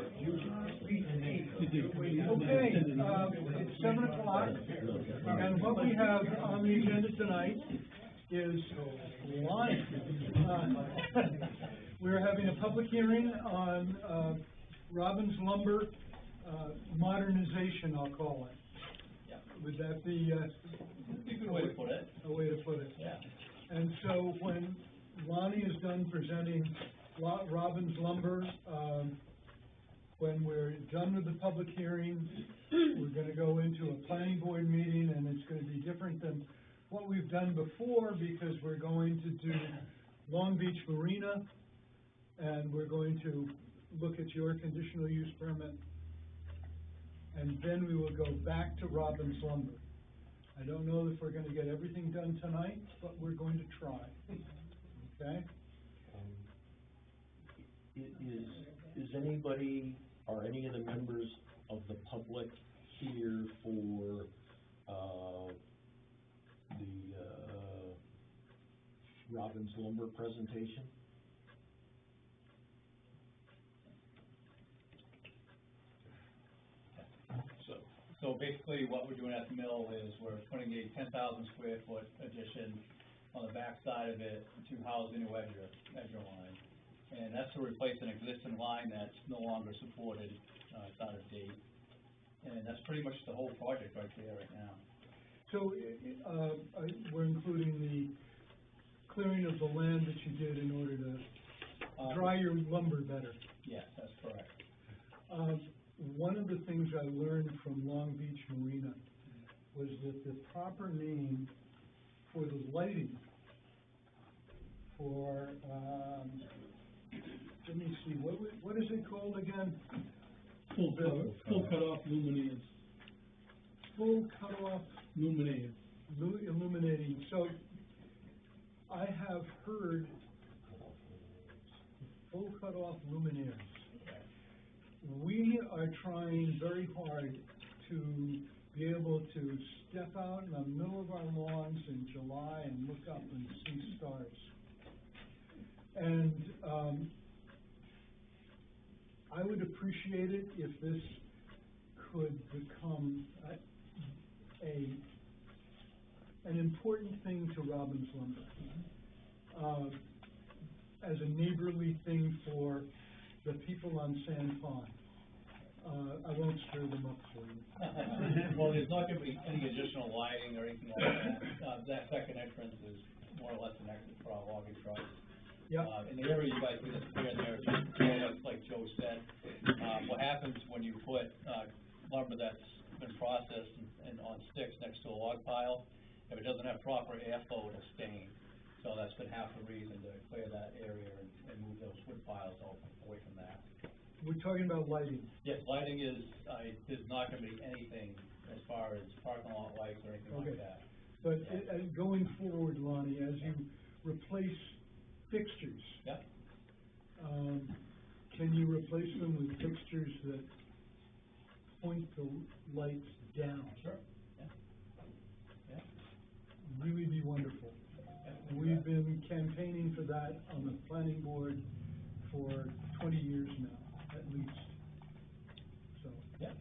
Okay, it's 7 o'clock, and what we have on the agenda tonight is Lonnie. We're having a public hearing on Robbins Lumber modernization, I'll call it. Yeah. Would that be a good way to put it? A way to put it. Yeah. And so when Lonnie is done presenting Robbins Lumber, when we're done with the public hearing, we're going to go into a planning board meeting, and it's going to be different than what we've done before because we're going to do Long Beach Marina, and we're going to look at your conditional use permit, and then we will go back to Robbins Lumber. I don't know if we're going to get everything done tonight, but we're going to try. Okay? Is anybody or any of the members of the public here for the Robbins Lumber presentation? So basically what we're doing at the mill is we're putting a 10,000 square foot addition on the back side of it to house a new edger line. And that's to replace an existing line that's no longer supported, it's out of date. And that's pretty much the whole project right there right now. So we're including the clearing of the land that you did in order to dry your lumber better. Yes, that's correct. One of the things I learned from Long Beach Marina was that the proper name for the lighting for, let me see, what is it called again? Full cut-off luminaires. Full cut-off Luminaires. Illuminating. So I have heard full cut-off luminaires. We are trying very hard to be able to step out in the middle of our lawns in July and look up and see stars. And I would appreciate it if this could become an important thing to Robbins Lumber, as a neighborly thing for the people on Sand Pond. I won't stir them up for you. Well, there's not going to be any additional lighting or anything like that. That second entrance is more or less an exit for our logging trucks. Yeah. In the area you guys see that's clear there, just like Joe said, what happens when you put lumber that's been processed and on sticks next to a log pile, if it doesn't have proper airflow, it'll stain. So that's been half the reason to clear that area and move those wood piles away from that. We're talking about lighting. Yes, lighting is, there's not going to be anything as far as parking lot lights or anything like that. But going forward, Lonnie, as you replace fixtures, yeah. Can you replace them with fixtures that point the lights down? Sure. Yeah. Yeah. Really be wonderful. We've been campaigning for that on the planning board for 20 years now, at least. So yeah.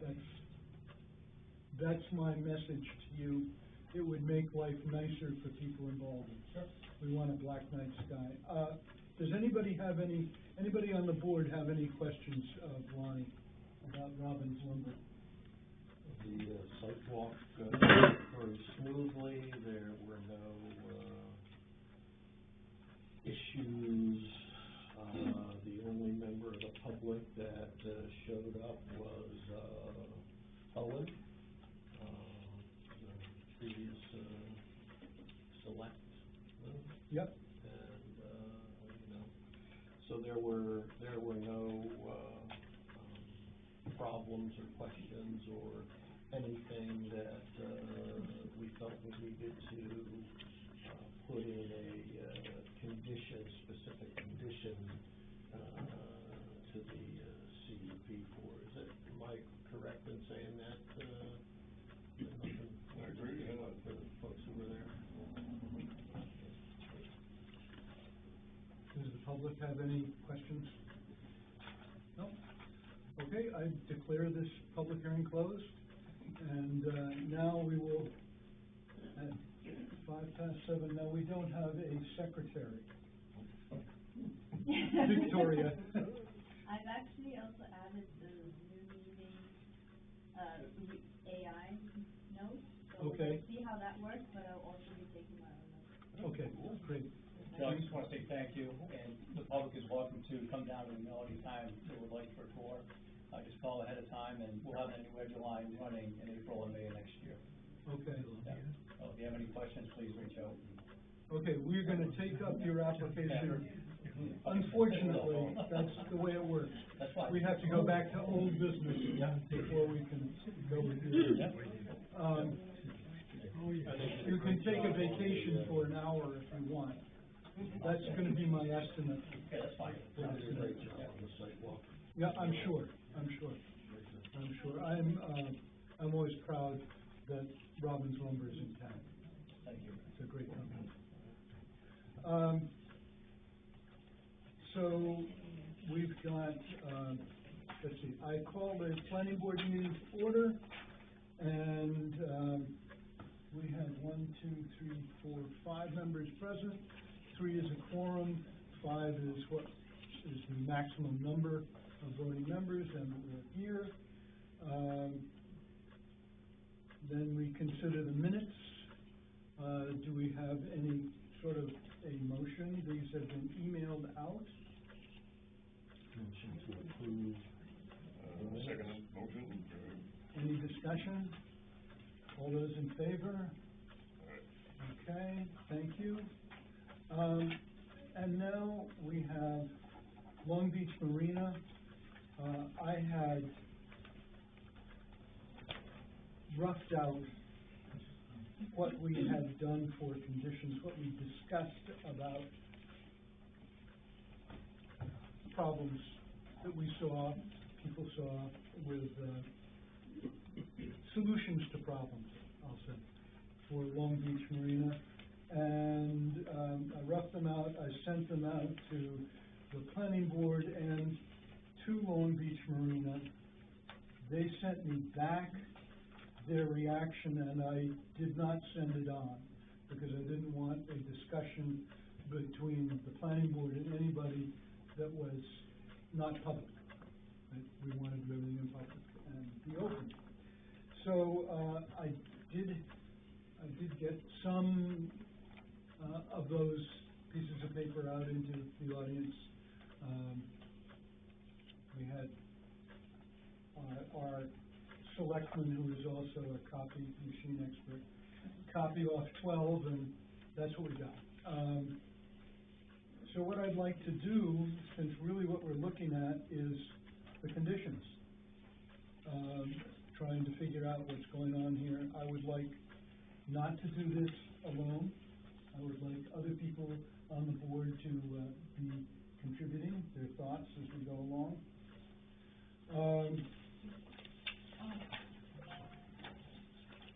That's my message to you. It would make life nicer for people involved. Sure. We want a black night sky. Does anybody on the board have any questions of Lonnie about Robbins Lumber? The sidewalk very smoothly. There were no issues. The only member of the public that showed up was Owen, the previous select. Yep. And so there were no problems or questions or anything that we felt we needed to put in a specific condition to the CUP for. Am I correct in saying that? I agree. For the folks who were there. Does the public have any questions? No? Okay. Okay, I declare this public hearing closed, and, now we will, at 7:05, now we don't have a secretary. Victoria. I've actually also added the Zoom meeting, AI notes, so Okay. we'll see how that works, but I'll also be taking my own notes. Okay, great. Joe, I just wanna say thank you, and the public is welcome to come down to the mill anytime they would like for a tour. Just call ahead of time, and we'll have that new edge line running in April and May of next year. Okay. Yeah. So if you have any questions, please reach out. Okay, we're gonna take up your application. Unfortunately, that's the way it works. That's fine. We have to go back to old business before we can go with you. Yeah. You can take a vacation for an hour if you want. That's gonna be my estimate. Okay, that's fine. Great job on the sidewalk. Yeah, I'm sure. I'm always proud that Robbins Lumber is in town. Thank you. It's a great company. So we've got, let's see, I called a planning board meeting to order, and, we have 5 members present. 3 is a quorum, 5 is what is the maximum number of voting members, and we're here. Then we consider the minutes. Do we have any sort of a motion? These have been emailed out. Motion to approve. Second motion. Any discussion? All those in favor? Okay, thank you. And now we have Long Beach Marina. I had roughed out what we had done for conditions, what we discussed about problems that we saw, people saw with, solutions to problems, I'll say, for Long Beach Marina. And, I roughed them out, I sent them out to the planning board and to Long Beach Marina. They sent me back their reaction, and I did not send it on, because I didn't want a discussion between the planning board and anybody that was not public. Right? We want to do everything in public and be open. So, I did get some, of those pieces of paper out into the audience. We had our selectman, who is also a copy machine expert, copy off 12, and that's what we got. So what I'd like to do, since really what we're looking at is the conditions, trying to figure out what's going on here, I would like not to do this alone. I would like other people on the board to be contributing their thoughts as we go along.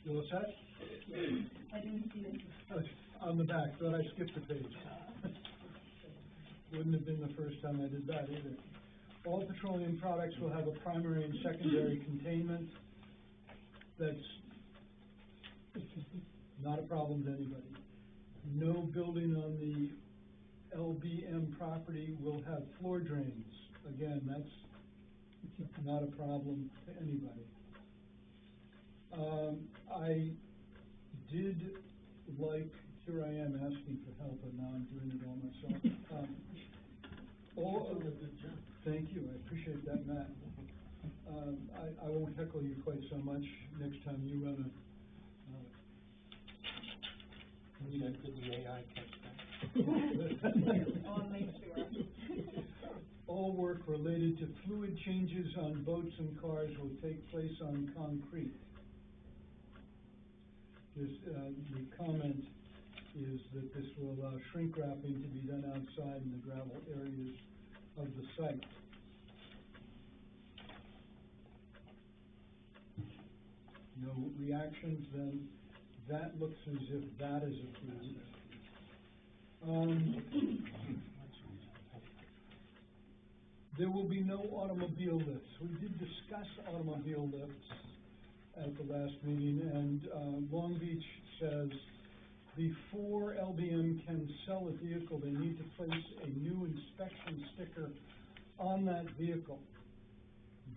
You all set? I didn't see this. On the back, thought I skipped a page. Wouldn't have been the first time I did that either. All petroleum products will have a primary and secondary containment. That's not a problem to anybody. No building on the LBM property will have floor drains. Again, that's not a problem to anybody. I did like, here I am asking for help, and now I'm doing it all myself. Thank you, I appreciate that, Matt. I won't heckle you quite so much next time you run a, Did the AI catch that? I'll make sure. all work related to fluid changes on boats and cars will take place on concrete. This, the comment is that this will allow shrink wrapping to be done outside in the gravel areas of the site. No reactions, then that looks as if that is approved. There will be no automobile lifts. We did discuss pass automobile lifts at the last meeting, and, Long Beach says before LBM can sell a vehicle, they need to place a new inspection sticker on that vehicle.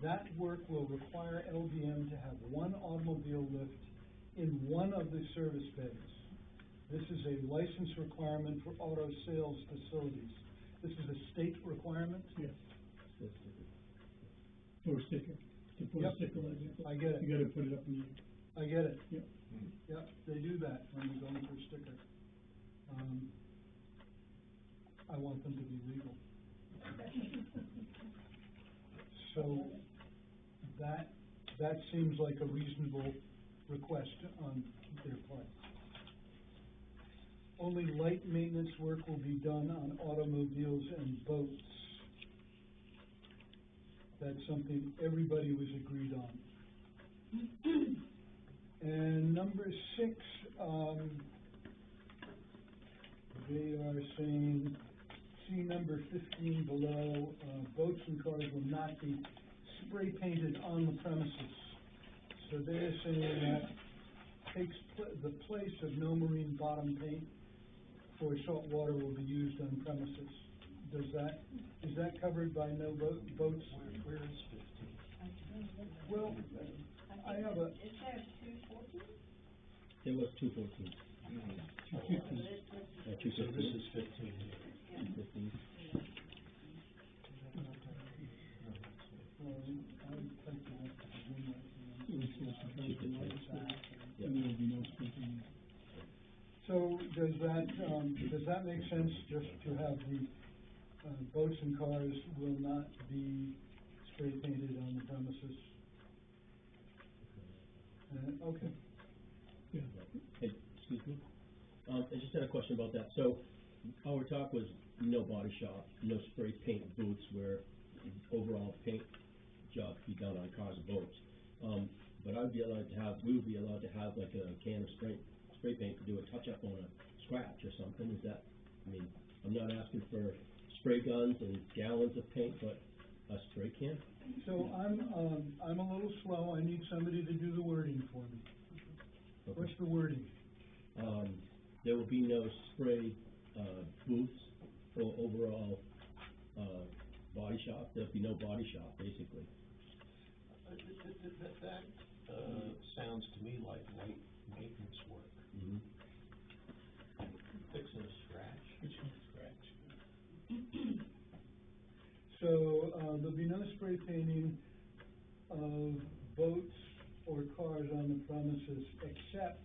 That work will require LBM to have one automobile lift in one of the service bays. This is a license requirement for auto sales facilities. This is a state requirement? Yes. For a sticker, to put a Yep. sticker on it. I get it. You gotta put it up in the, I get it. Yep. Yep, they do that when you go in for a sticker. I want them to be legal. So, that seems like a reasonable request on their part. Only light maintenance work will be done on automobiles and boats. That's something everybody was agreed on. And number 6, they are saying, see number 15 below, boats and cars will not be spray painted on the premises. So they're saying that takes the place of no marine bottom paint for salt water will be used on premises. Is that covered by no boats? Where is 15? Well, I have a, Is there 214? It was 214. So this is 15 here. 15. it was supposed to come from light, so, and there will be no sprinkling. So does that make sense, just to have the, boats and cars will not be spray painted on the premises? Okay. Yeah. Hey, excuse me. I just had a question about that. So, our talk was no body shop, no spray paint booths where overall paint job be done on cars and boats. But we would be allowed to have like a can of spray paint to do a touch-up on a scratch or something. Is that, I'm not asking for spray guns and gallons of paint, but a spray can? So I'm a little slow, I need somebody to do the wording for me. Okay. What's the wording? There will be no spray, booths or overall, body shop. There'll be no body shop, basically. That sounds to me like light maintenance work. Mm-hmm. Fixing a scratch. So, there'll be no spray painting of boats or cars on the premises except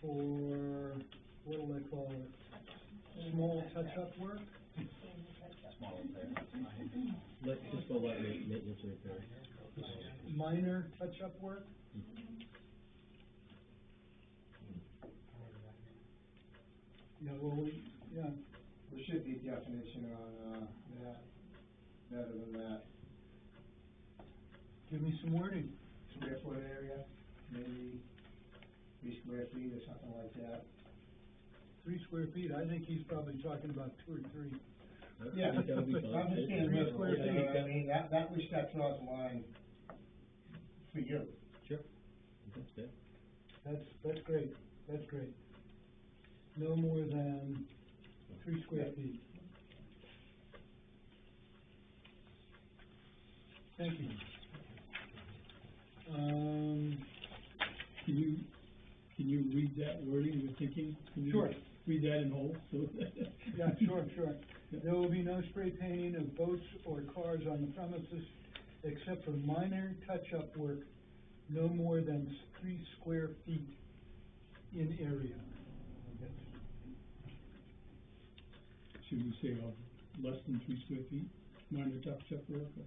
for, what do I call it? Small touch-up work? Small repair. Just go light maintenance or repair. Minor touch-up work? Yeah, well, yeah, There should be a definition on, that, better than that. give me some wording. Square foot area, maybe 3 square feet or something like that. 3 square feet, I think he's probably talking about 2 or 3. Yeah, That would be fine. I'm just saying, 3 square you know what I feet. mean, that which that draws the line for you. Sure. That's fair. That's great, that's great. No more than 3 square feet. Thank you. Can you read that wording you're thinking? Can you Sure. read that in whole, so. Yeah, sure. There will be no spray painting of boats or cars on the premises except for minor touch-up work, no more than 3 square feet in area. Should we say less than 3 square feet, minor touch-up work, or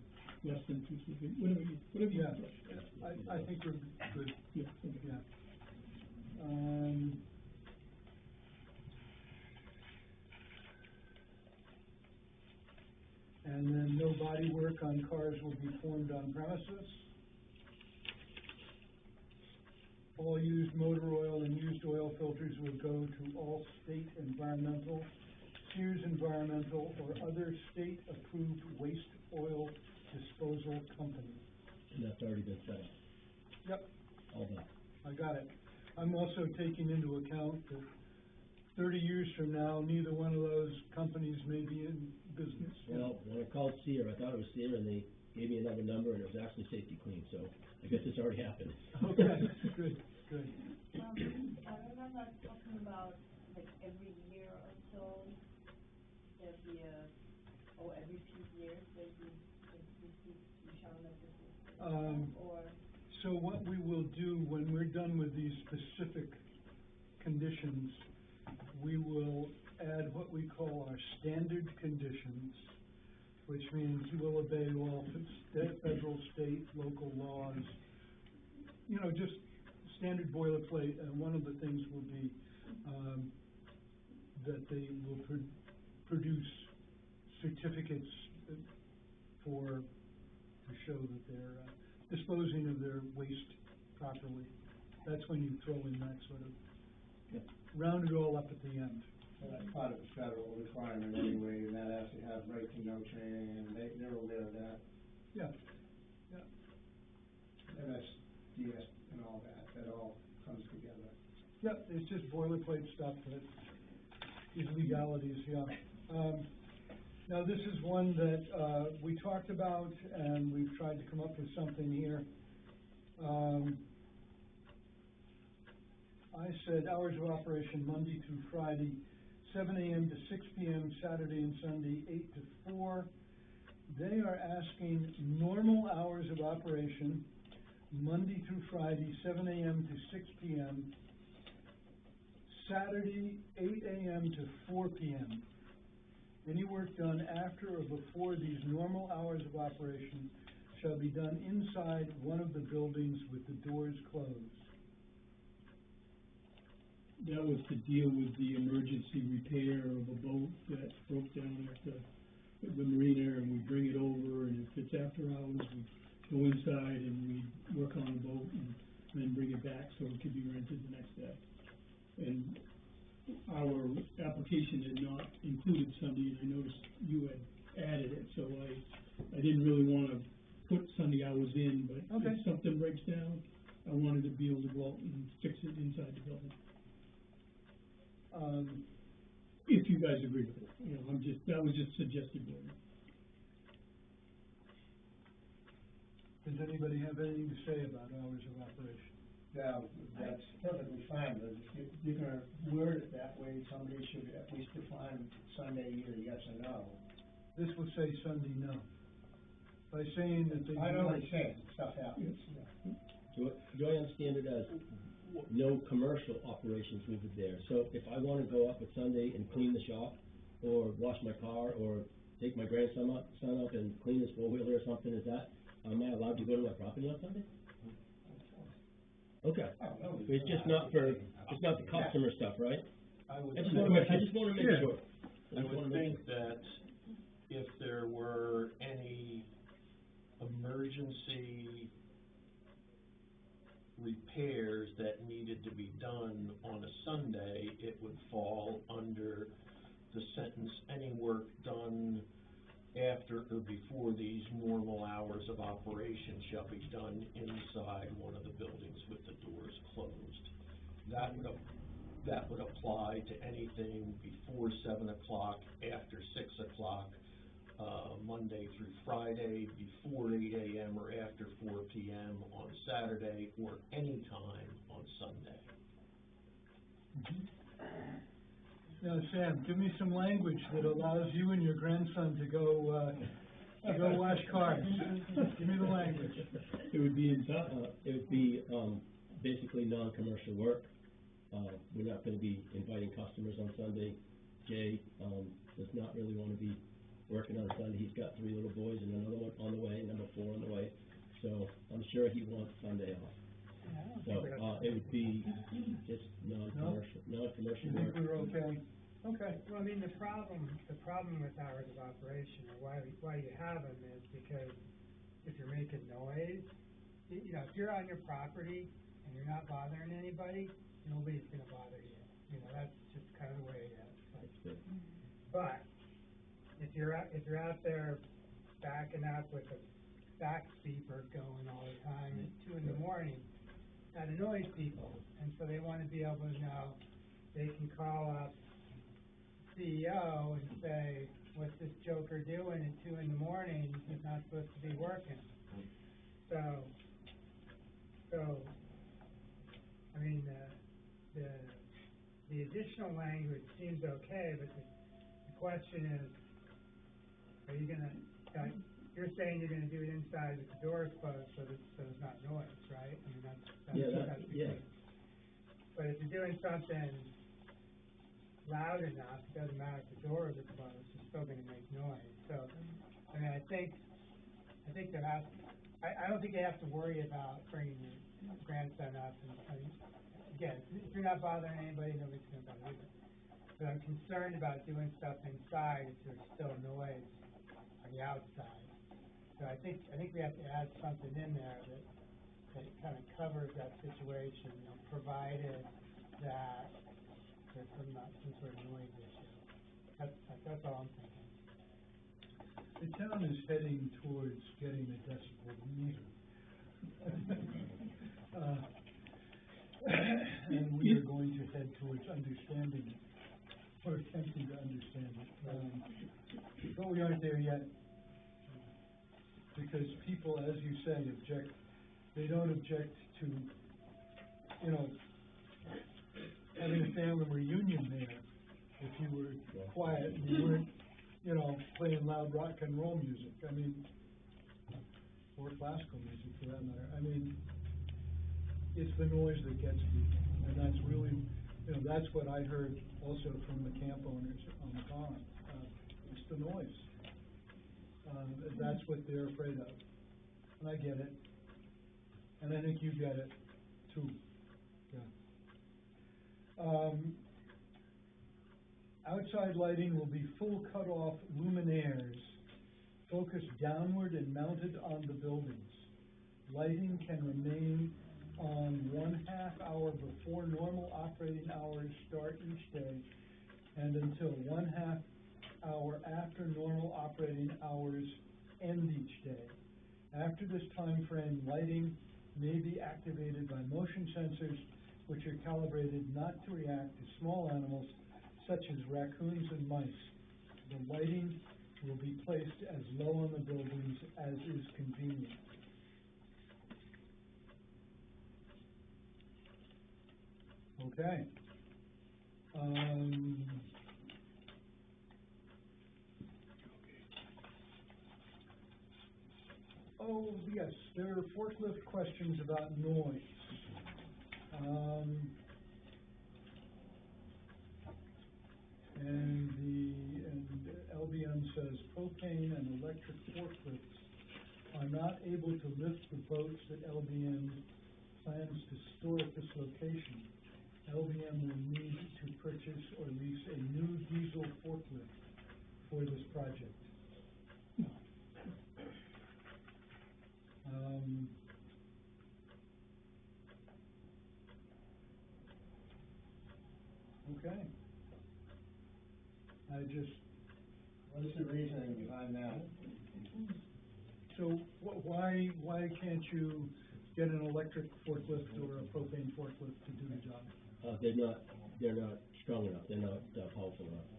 less than 3 square feet, whatever you Yeah, prefer. I think we're good, Yeah, okay. yeah. And then no body work on cars will be performed on premises. All used motor oil and used oil filters will go to all state environmental Sears Environmental or other state-approved waste oil disposal company. And that's already been set up, Yep, all that. I got it. I'm also taking into account that 30 years from now, neither one of those companies may be in business. Well, when I called Sear, I thought it was Sear, and they gave me another number, and it was actually Safety Clean, so I guess it's already happened. Okay, good, good. I remember talking about, like, every year or so, there'd be every few years, there'd be, you shall let this, or, So what we will do when we're done with these specific conditions, we will add what we call our standard conditions, which means we'll obey all federal, state, local laws, you know, just standard boilerplate, and one of the things will be, that they will produce certificates to show that they're, disposing of their waste properly. That's when you throw in that sort of, round it all up at the end. So that's part of the federal requirement anyway, and that has to have right to know training, and they're aware of that. Yeah, MSDS and all that all comes together. yeah, it's just boilerplate stuff that is legalities, yeah. Now, this is one that, we talked about, and we've tried to come up with something here. I said hours of operation Monday through Friday, 7 a.m. to 6 p.m., Saturday and Sunday, 8 to 4. They are asking normal hours of operation, Monday through Friday, 7 a.m. to 6 p.m., Saturday, 8 a.m. to 4 p.m. Any work done after or before these normal hours of operation shall be done inside one of the buildings with the doors closed. That was to deal with the emergency repair of a boat that broke down at the marina, and we bring it over, and if it's after hours, we go inside and we work on the boat and then bring it back so it can be rented the next day. And our application had not included Sunday, and I noticed you had added it, so I didn't really wanna put Sunday hours in, but Okay. if something breaks down, I wanted to be able to go out and fix it inside the building. If you guys agree with it, you know, that was just suggested word. Does anybody have anything to say about hours of operation? Now, that's perfectly fine, but if you're gonna word it that way, somebody should at least define Sunday either yes or no. This will say Sunday no. By saying that they. I know what you're saying, stuff happens, yeah. Do I understand it as no commercial operations moving there? So if I wanna go up at Sunday and clean the shop, or wash my car, or take my grandson up and clean his four-wheeler or something, am I allowed to go to my property on Sunday? Okay, it's just not the customer stuff, right? I just wanna make Yeah. sure. I would think that if there were any emergency repairs that needed to be done on a Sunday, it would fall under the sentence, any work done after or before these normal hours of operation shall be done inside one of the buildings with the doors closed. That would apply to anything before 7 o'clock, after 6 o'clock, Monday through Friday, before 8 a.m. or after 4 p.m. on Saturday, or any time on Sunday. Now, Sam, give me some language that allows you and your grandson to go wash cars. Give me the language. It would be basically non-commercial work. We're not gonna be inviting customers on Sunday. Jay, does not really wanna be working on Sunday. He's got 3 little boys and another one on the way, number 4 on the way. So I'm sure he wants Sunday off. So, it would be just non-commercial You work. think we're okay? Okay. Well, I mean, the problem with hours of operation, or why you have them, is because if you're making noise, you know, if you're on your property and you're not bothering anybody, nobody's gonna bother you. You know, that's just kind of the way it is. That's good. But if you're out there backing up with a back beeper going all the time at 2 a.m, that annoys people, and so they wanna be able to know, they can call up CEO and say, what's this joker doing at 2 a.m, he's not supposed to be working. So, I mean, the additional language seems okay, but the question is, are you gonna, you're saying you're gonna do it inside with the doors closed, so there's not noise, right? I mean, that's the yeah. key. But if you're doing something loud enough, it doesn't matter if the doors are closed, it's still gonna make noise. So, I mean, I think there has, I don't think you have to worry about bringing your grandson up and, again, if you're not bothering anybody, nobody's gonna bother you. But I'm concerned about doing stuff inside if there's still noise on the outside. So I think we have to add something in there that kind of covers that situation, you know, provided that there's some sort of noise issue. That's all I'm thinking. The town is heading towards getting a decibel meter. And we are going to head towards understanding it, or attempting to understand it. But we aren't there yet. Because people, as you say, object, they don't object to, you know, having a family reunion there. If you were quiet and you weren't, you know, playing loud rock and roll music, I mean, or classical music for that matter. I mean, it's the noise that gets people, and that's really, you know, that's what I heard also from the camp owners on the pond. It's the noise. That's what they're afraid of, and I get it, and I think you get it too. Yeah. Outside lighting will be full cutoff luminaires focused downward and mounted on the buildings. Lighting can remain on 1/2 hour before normal operating hours start each day and until 1/2 hour after normal operating hours end each day. After this time frame, lighting may be activated by motion sensors which are calibrated not to react to small animals such as raccoons and mice. The lighting will be placed as low on the buildings as is convenient. Okay. Oh, yes, there are forklift questions about noise. And LBM says propane and electric forklifts are not able to lift the boats that LBM plans to store at this location. LBM will need to purchase or lease a new diesel forklift for this project. Okay. What is the reasoning behind that? So why can't you get an electric forklift or a propane forklift to do the job? They're not strong enough, they're not powerful enough.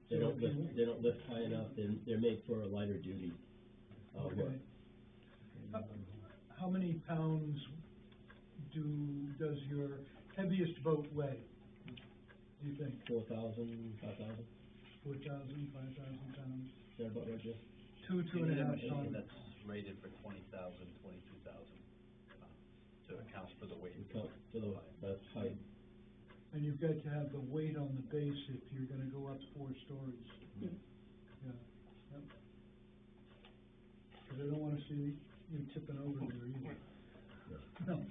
They don't lift high enough, they're made for a lighter duty, work. Okay. How many pounds does your heaviest boat weigh, do you think? 4,000, 5,000, 4,000, 5,000 pounds? is that about right, Jeff? 2.5 tons. That's rated for 20,000, 22,000, so it counts for the weight. That's height. And you've got to have the weight on the base if you're gonna go up 4 stories. Yeah. Yeah, yep. Cause I don't wanna see you tipping over there either. No.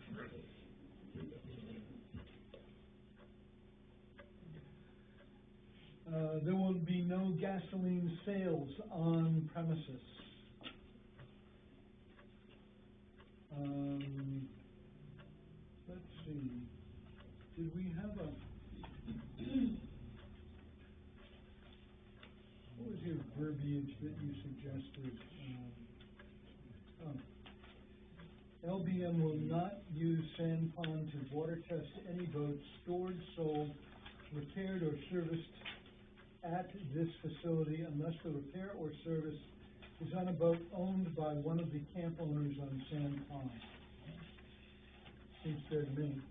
There will be no gasoline sales on premises. Let's see, did we have suggested, LBM will not use Sand Pond to water test any boats stored, sold, repaired, or serviced at this facility unless the repair or service is on a boat owned by one of the camp owners on Sand Pond. Seems fair to me.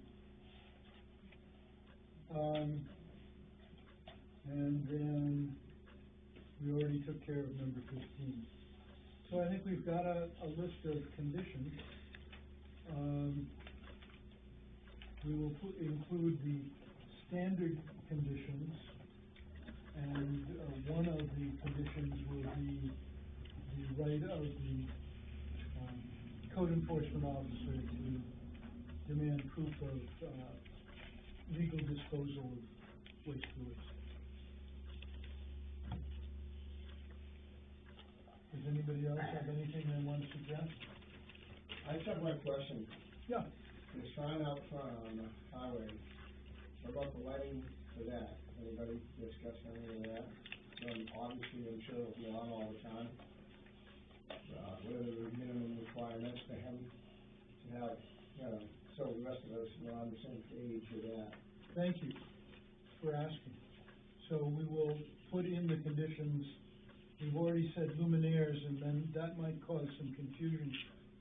And then we already took care of number 15. So I think we've got a list of conditions. We will include the standard conditions, and one of the conditions will be the right of the code enforcement officer to demand proof of legal disposal of waste fluids. Does anybody else have anything they want to suggest? I just have one question. Yeah. The sign out front on the highway, what about the lighting for that? Anybody discuss any of that? Obviously, I'm sure it'll be on all the time. What are the minimum requirements for him to have, so the rest of us are on the same page with that? Thank you for asking. So we will put in the conditions. We've already said luminaires, and then that might cause some confusion.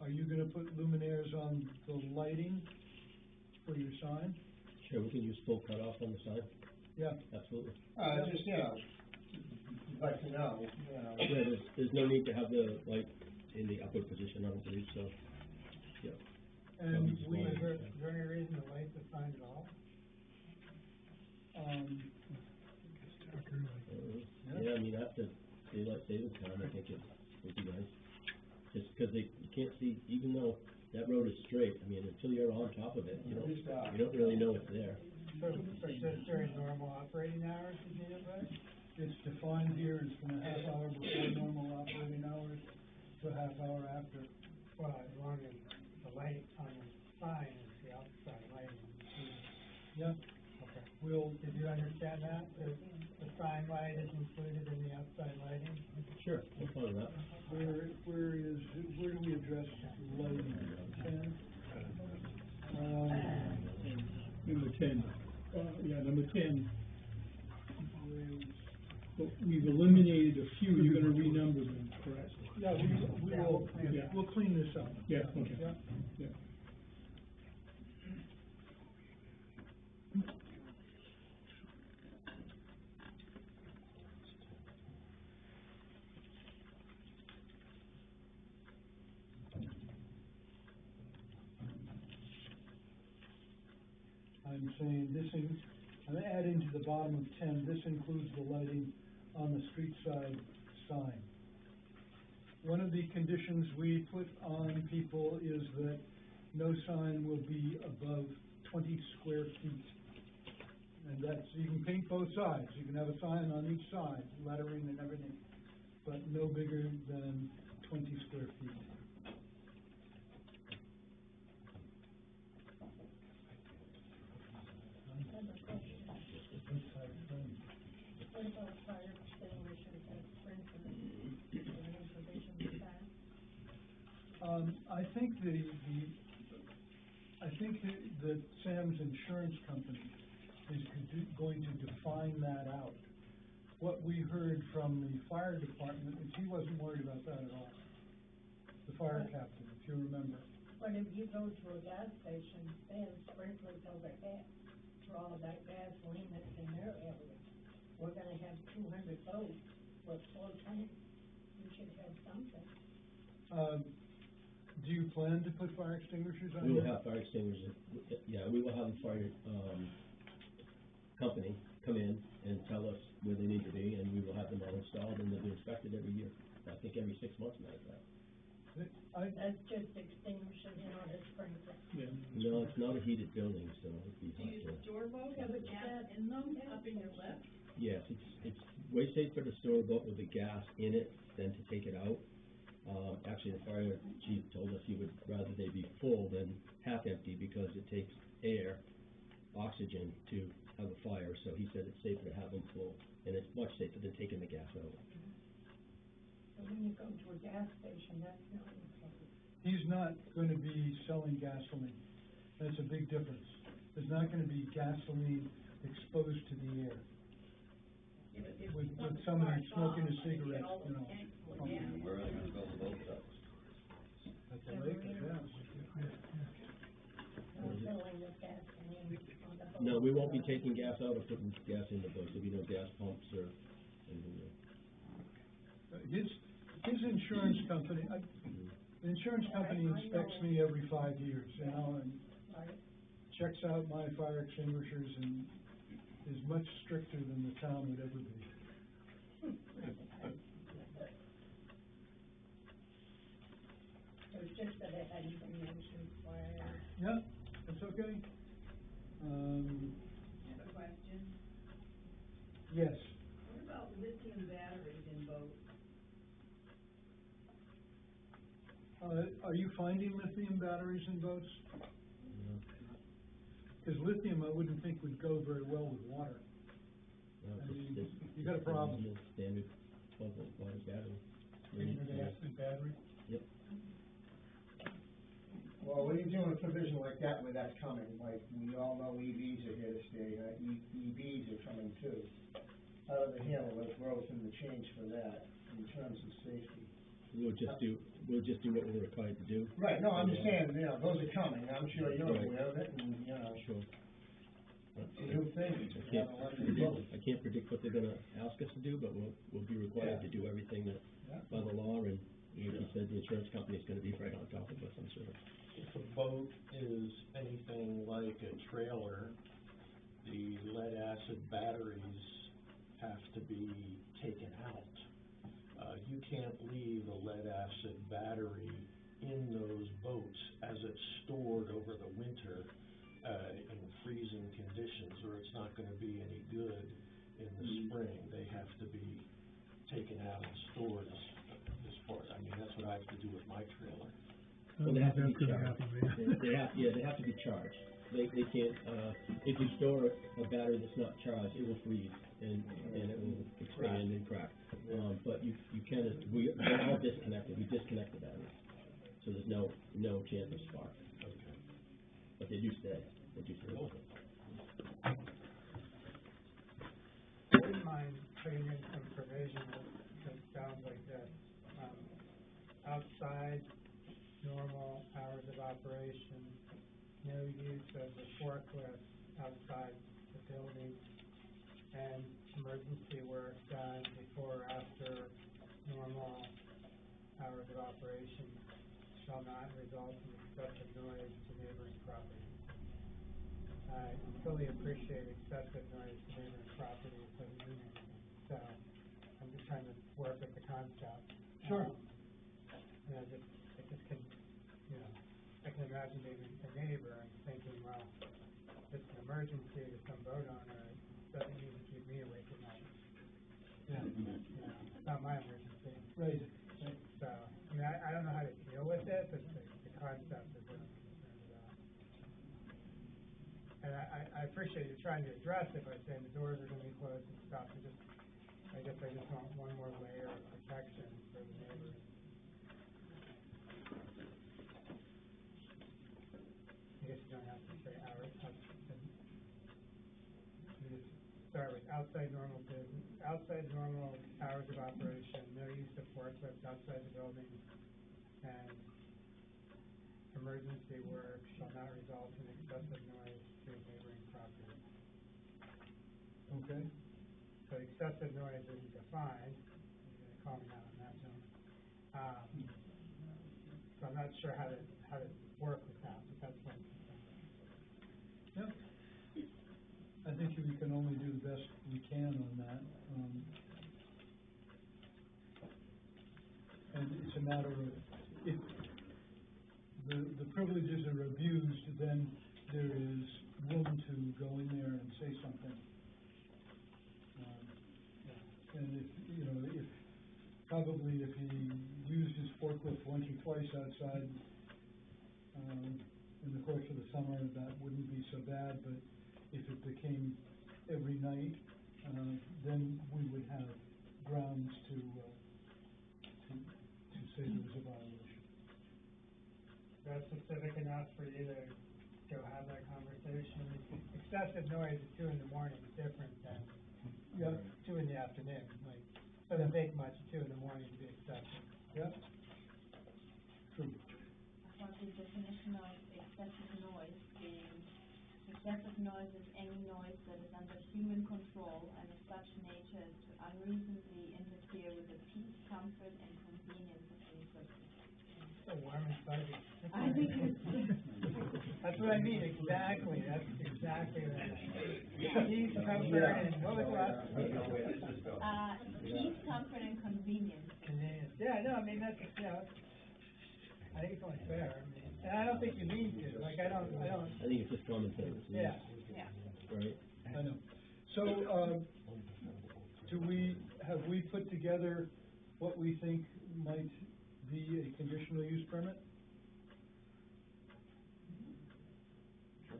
Are you gonna put luminaires on the lighting for your sign? Sure, we can use full cutoff on the sign, Yeah. Just, absolutely. like to know, Yeah, there's no need to have the light in the upward position, I don't believe so. Yeah. And Is we, Is there any reason to light the sign at all? Yeah, I mean, after daylight savings time, I think it would be nice. Just because you can't see, even though that road is straight, I mean, until you're on top of it, you don't really know it's there. So just during normal operating hours, you need it, right? it's defined here as from a half hour before normal operating hours to a half hour after. Well, as long as the light on the sign is the outside lighting. Yeah, Okay. did you understand that? The sign light is included in the outside lighting? Sure, I'm fine with that. where do we address lighting? 10? Number 10, number 10. But we've eliminated a few, you're gonna renumber them, correct? Yeah, we'll clean this up. Yeah, okay. Yeah. Yeah. I'm saying I'm adding to the bottom of 10, this includes the lighting on the street side sign. One of the conditions we put on people is that no sign will be above 20 square feet. And that's, you can paint both sides, you can have a sign on each side, lettering and everything, but no bigger than 20 square feet. What about fire extinguishers and sprinklers? Is there any provision for that? I think that Sam's insurance company is going to define that out. What we heard from the fire department is he wasn't worried about that at all. The fire captain, if you remember. But if you go to a gas station, they have sprinklers overhead for all of that gasoline that's in their area. We're gonna have 200 boats, with 4 tanks, we should have something. Do you plan to put fire extinguishers on? We will have fire extinguishers, yeah, we will have the fire, company come in and tell us where they need to be, and we will have them all installed, and they'll be inspected every year. I think every 6 months, matter of fact. That's just extinguishing, a sprinkler. Yeah. No, it's not a heated building, so it'd be hard to. Store boat have a gas in them up in your left? Yes, it's way safer to store a boat with the gas in it than to take it out. Actually, the fire chief told us he would rather they be full than half empty because it takes air, oxygen to have a fire, so he said it's safer to have them full, and it's much safer than taking the gas out. So when you go to a gas station, that's not included. He's not gonna be selling gasoline. That's a big difference. There's not gonna be gasoline exposed to the air. Yeah, but if With someone somebody starts smoking a off and they cigarette, get all you those know, tanks full of pumping gas, it. Where are they gonna build the boat docks? At the lake, yeah. they're filling with gasoline on the boat. No, we won't be taking gas out or putting gas in the boat, there'll be no gas pumps or anything there. His insurance company, the insurance company inspects me every 5 years, you know, and Right. checks out my fire extinguishers and is much stricter than the town would ever be. So it's just that it hadn't been mentioned where, Yeah, that's okay. I have a question. Yes, What about lithium batteries in boats? are you finding lithium batteries in boats? Cause lithium, I wouldn't think would go very well with water. No, I it's mean, just- you got a problem. it's Standard 12-volt battery. battery? Yep. Well, when you're doing a provision like that, where that's coming, like, we all know EVs are here to stay, EVs are coming too. How do they handle the growth and the change for that in terms of safety? We'll just do what we're required to do. Right, no, I'm just saying, you know, those are coming, I'm sure you're Right. aware of it, and, you know, Sure. it's a new thing. I can't predict what they're gonna ask us to do, but we'll be required to do everything that, Yeah. by the law, and like you said, the insurance company's gonna be right on top of us, I'm sure. If a boat is anything like a trailer, the lead acid batteries have to be taken out. You can't leave a lead acid battery in those boats as it's stored over the winter, in freezing conditions, or it's not gonna be any good in the spring. They have to be taken out and stored as far, I mean, that's what I have to do with my trailer. Well, they have to be charged. They have to be charged. They can't, if you store a battery that's not charged, it will freeze and it will expand and crack. But you can, they're all disconnected, we disconnect the batteries. So there's no chance of spark. Okay. But they do stay. I wouldn't mind putting in some provision that sounds like this. Outside normal hours of operation, no use of the forklift outside the building, and emergency work done before or after normal hours of operation shall not result in excessive noise to neighboring property. I fully appreciate excessive noise to neighboring property, it doesn't mean anything, so I'm just trying to work with the concept. Sure. And I just can, you know, I can imagine being a neighbor and thinking, well, if it's an emergency to some boat owner, it doesn't need to keep me awake at night. Yeah. You know, it's not my emergency. Right. So, I mean, I don't know how to deal with it, but the concept is what I'm concerned about. And I appreciate you trying to address it by saying the doors are gonna be closed and stuff, I guess I just want one more layer of protection for the neighbors. I guess you don't have to say hours, you just start with outside normal hours of operation, no use of forklifts outside the building, and emergency work shall not result in excessive noise to neighboring property. Okay. So excessive noise isn't defined, you're gonna call me out on that, John. So I'm not sure how to work with that, but that's what I'm concerned about. Yeah. I think we can only do the best we can on that. And it's a matter of, if the privileges are abused, then there is room to go in there and say something. And if he used his forklift once or twice outside, in the course of the summer, that wouldn't be so bad, but if it became every night, then we would have grounds to say there was a violation. That's specific enough for you to go have that conversation. Excessive noise at 2 in the morning is different than, Yeah. 2 in the afternoon, like, doesn't take much at 2 in the morning to be excessive. Yeah. True. About the definition of excessive noise being, excessive noise is any noise that is under human control and of such nature as to unreasonably interfere with the peace, comfort, and convenience of any person. So warm and fuzzy. I think it's, That's what I mean, exactly, that's exactly right. Peace, comfort, and what was the last? peace, comfort, and convenience. Convenience. Yeah, no, I mean, that's, yeah, I think it's only fair, I mean, and I don't think you need to, like, I don't, I think it's just common sense. yeah. Yeah. Right? I know. So, have we put together what we think might be a conditional use permit? Sure.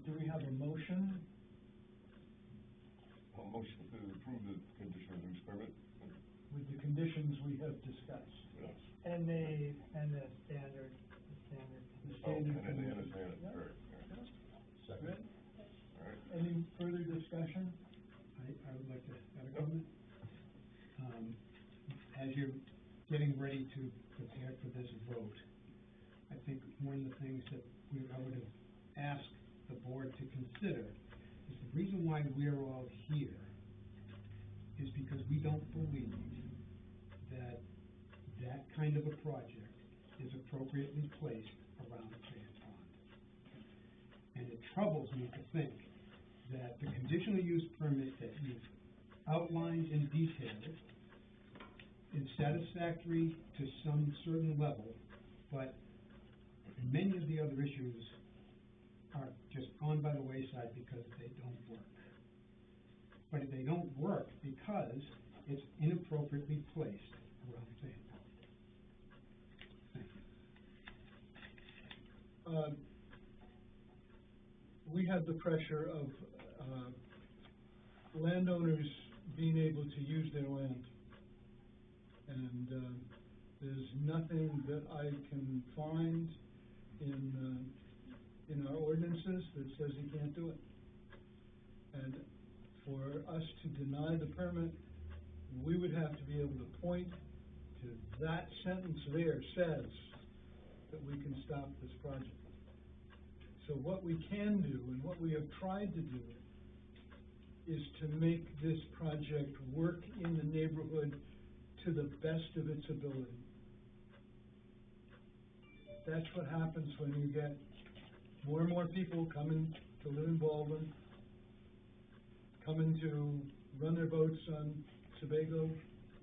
Do we have a motion? A motion to approve the conditional use permit? With the conditions we have discussed. Yes. And the standard. The Oh, and standard then the conditions. understand, Yeah. all right. Right? All right. Any further discussion? I would like to add a comment. As you're getting ready to prepare for this vote, I think one of the things that I would have asked the board to consider is the reason why we're all here is because we don't believe that that kind of a project is appropriately placed around Sand Pond. And it troubles me to think that the conditional use permit that you've outlined in detail is satisfactory to some certain level, but many of the other issues are just gone by the wayside because they don't work. But they don't work because it's inappropriately placed around Sand Pond. Thank you. We have the pressure of, landowners being able to use their land. And, there's nothing that I can find in our ordinances that says he can't do it. And for us to deny the permit, we would have to be able to point to that sentence there says that we can stop this project. So what we can do, and what we have tried to do, is to make this project work in the neighborhood to the best of its ability. That's what happens when you get more and more people coming to live in Baldwin, coming to run their boats on Sebago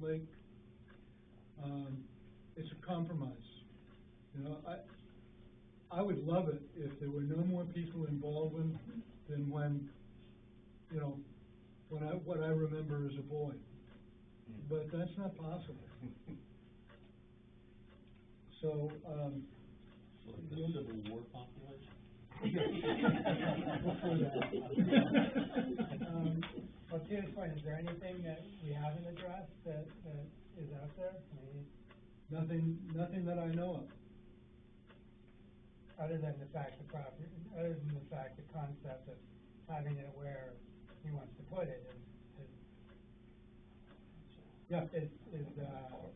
Lake. It's a compromise. You know, I would love it if there were no more people in Baldwin than when, you know, what I remember as a boy. But that's not possible. So, Like the Civil War population? Before that. Well, to this point, is there anything that we haven't addressed that is out there? I mean, Nothing that I know of. other than the concept of having it where he wants to put it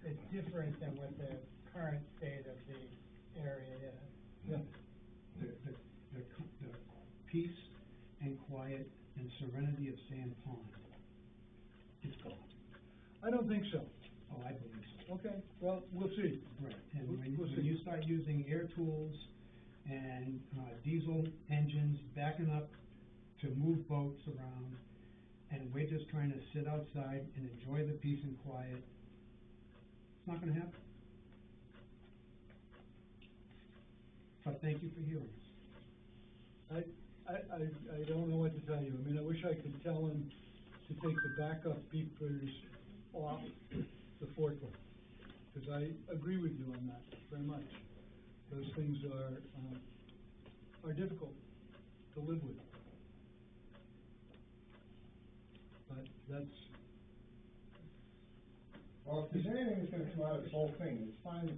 is different than what the current state of the area is. Yeah. The peace and quiet and serenity of Sand Pond is gone. I don't think so. Oh, I believe so. Okay, well, we'll see. Right, and We'll when see. you start using air tools and, diesel engines backing up to move boats around, and we're just trying to sit outside and enjoy the peace and quiet, it's not gonna happen. But thank you for hearing us. I don't know what to tell you. I mean, I wish I could tell him to take the backup beepers off the forklift, because I agree with you on that very much. Those things are difficult to live with. But Well, if there's anything that's gonna come out of this whole thing, it's fine.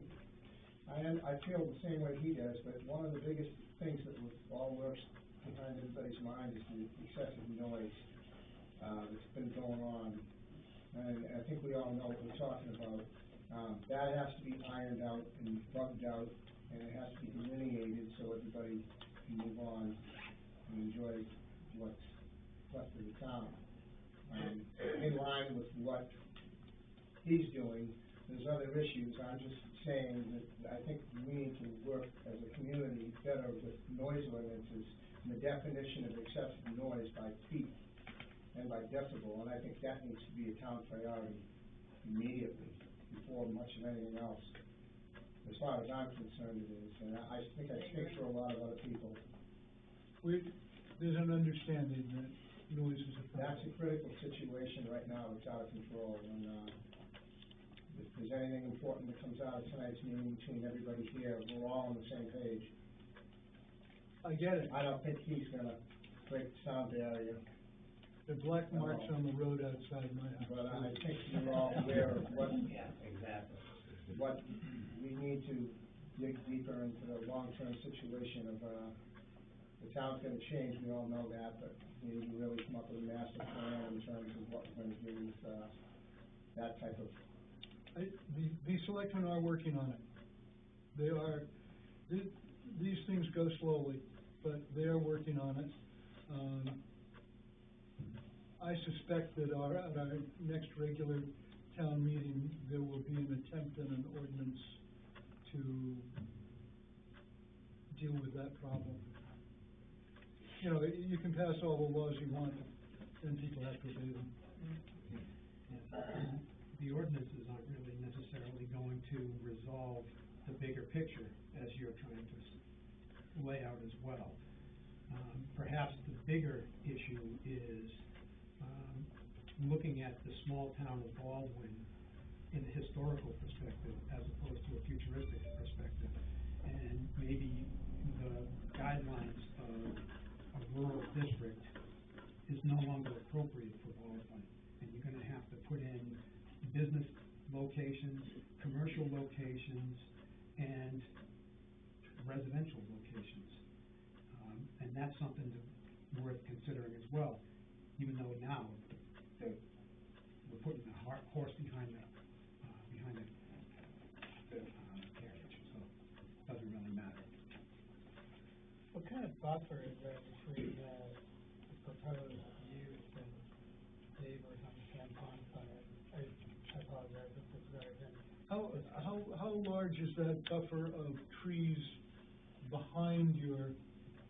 I feel the same way he does, but one of the biggest things that all works behind everybody's mind is the excessive noise, that's been going on. And I think we all know what we're talking about. That has to be ironed out and bugged out, and it has to be delineated so everybody can move on and enjoy what's left of the town. In line with what he's doing, there's other issues. I'm just saying that I think we need to work as a community better with noise ordinances and the definition of excessive noise by feet and by decibel, and I think that needs to be a town priority immediately before much of anything else. As far as I'm concerned, it is, and I think I speak for a lot of other people. There's an understanding that noise is a problem. That's a critical situation right now. It's out of control, and if there's anything important that comes out of tonight's meeting between everybody here, we're all on the same page. I get it. I don't think he's gonna break the sound barrier, The black marks on the road outside my house. but I think you're all aware of what, Yeah, exactly. what we need to dig deeper into the long-term situation of, the town's gonna change, we all know that, but we need to really come up with a master plan in terms of what we're gonna do with, that type of. The selectmen are working on it. They are, these things go slowly, but they are working on it. I suspect that at our next regular town meeting, there will be an attempt and an ordinance to deal with that problem. You know, you can pass all the laws you want, then people have to obey them. The ordinances aren't really necessarily going to resolve the bigger picture as you're trying to lay out as well. Perhaps the bigger issue is, looking at the small town of Baldwin in a historical perspective as opposed to a futuristic perspective. And maybe the guidelines of a rural district is no longer appropriate for Baldwin. And you're gonna have to put in business locations, commercial locations, and residential locations. And that's something worth considering as well, even though now we're putting the horse behind the carriage, so it doesn't really matter. What kind of buffer is there between, the proposed use and neighbors on the San Pond side? I apologize if this is already How large is that buffer of trees behind your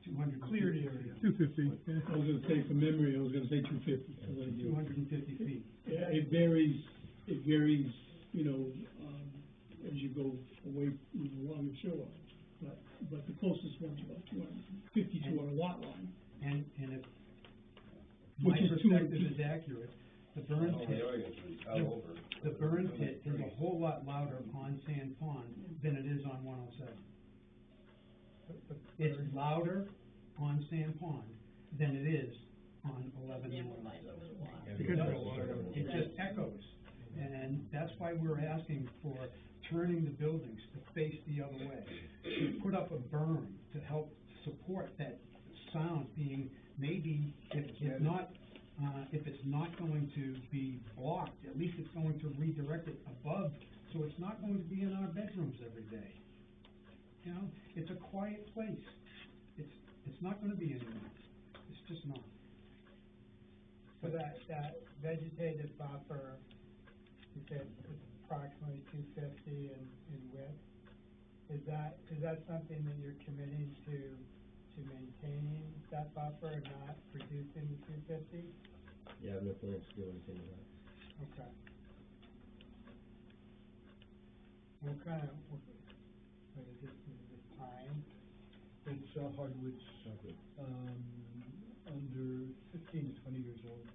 200 cleared area? 250, I was gonna say, from memory, I was gonna say 250. 250 feet. Yeah, it varies, you know, as you go away, along the shore. But the closest one's about 250 to our lot line. And if my Which is perspective 200 is accurate, the burn pit, the burn pit is a whole lot louder on Sand Pond than it is on 107. It's louder on Sand Pond than it is on 11 and 107. It just echoes, and that's why we're asking for turning the buildings to face the other way, to put up a berm to help support that sound being, maybe, if it's not going to be blocked, at least it's going to redirect it above, so it's not going to be in our bedrooms every day. You know, it's a quiet place. It's not gonna be anymore. It's just not. So that vegetative buffer, you said it's approximately 250 in width. Is that something that you're committing to maintaining that buffer and not reducing the 250? Yeah, I have no plans to do anything with that. Okay. What kind of, what is this pine? It's hardwoods, under 15 to 20 years old.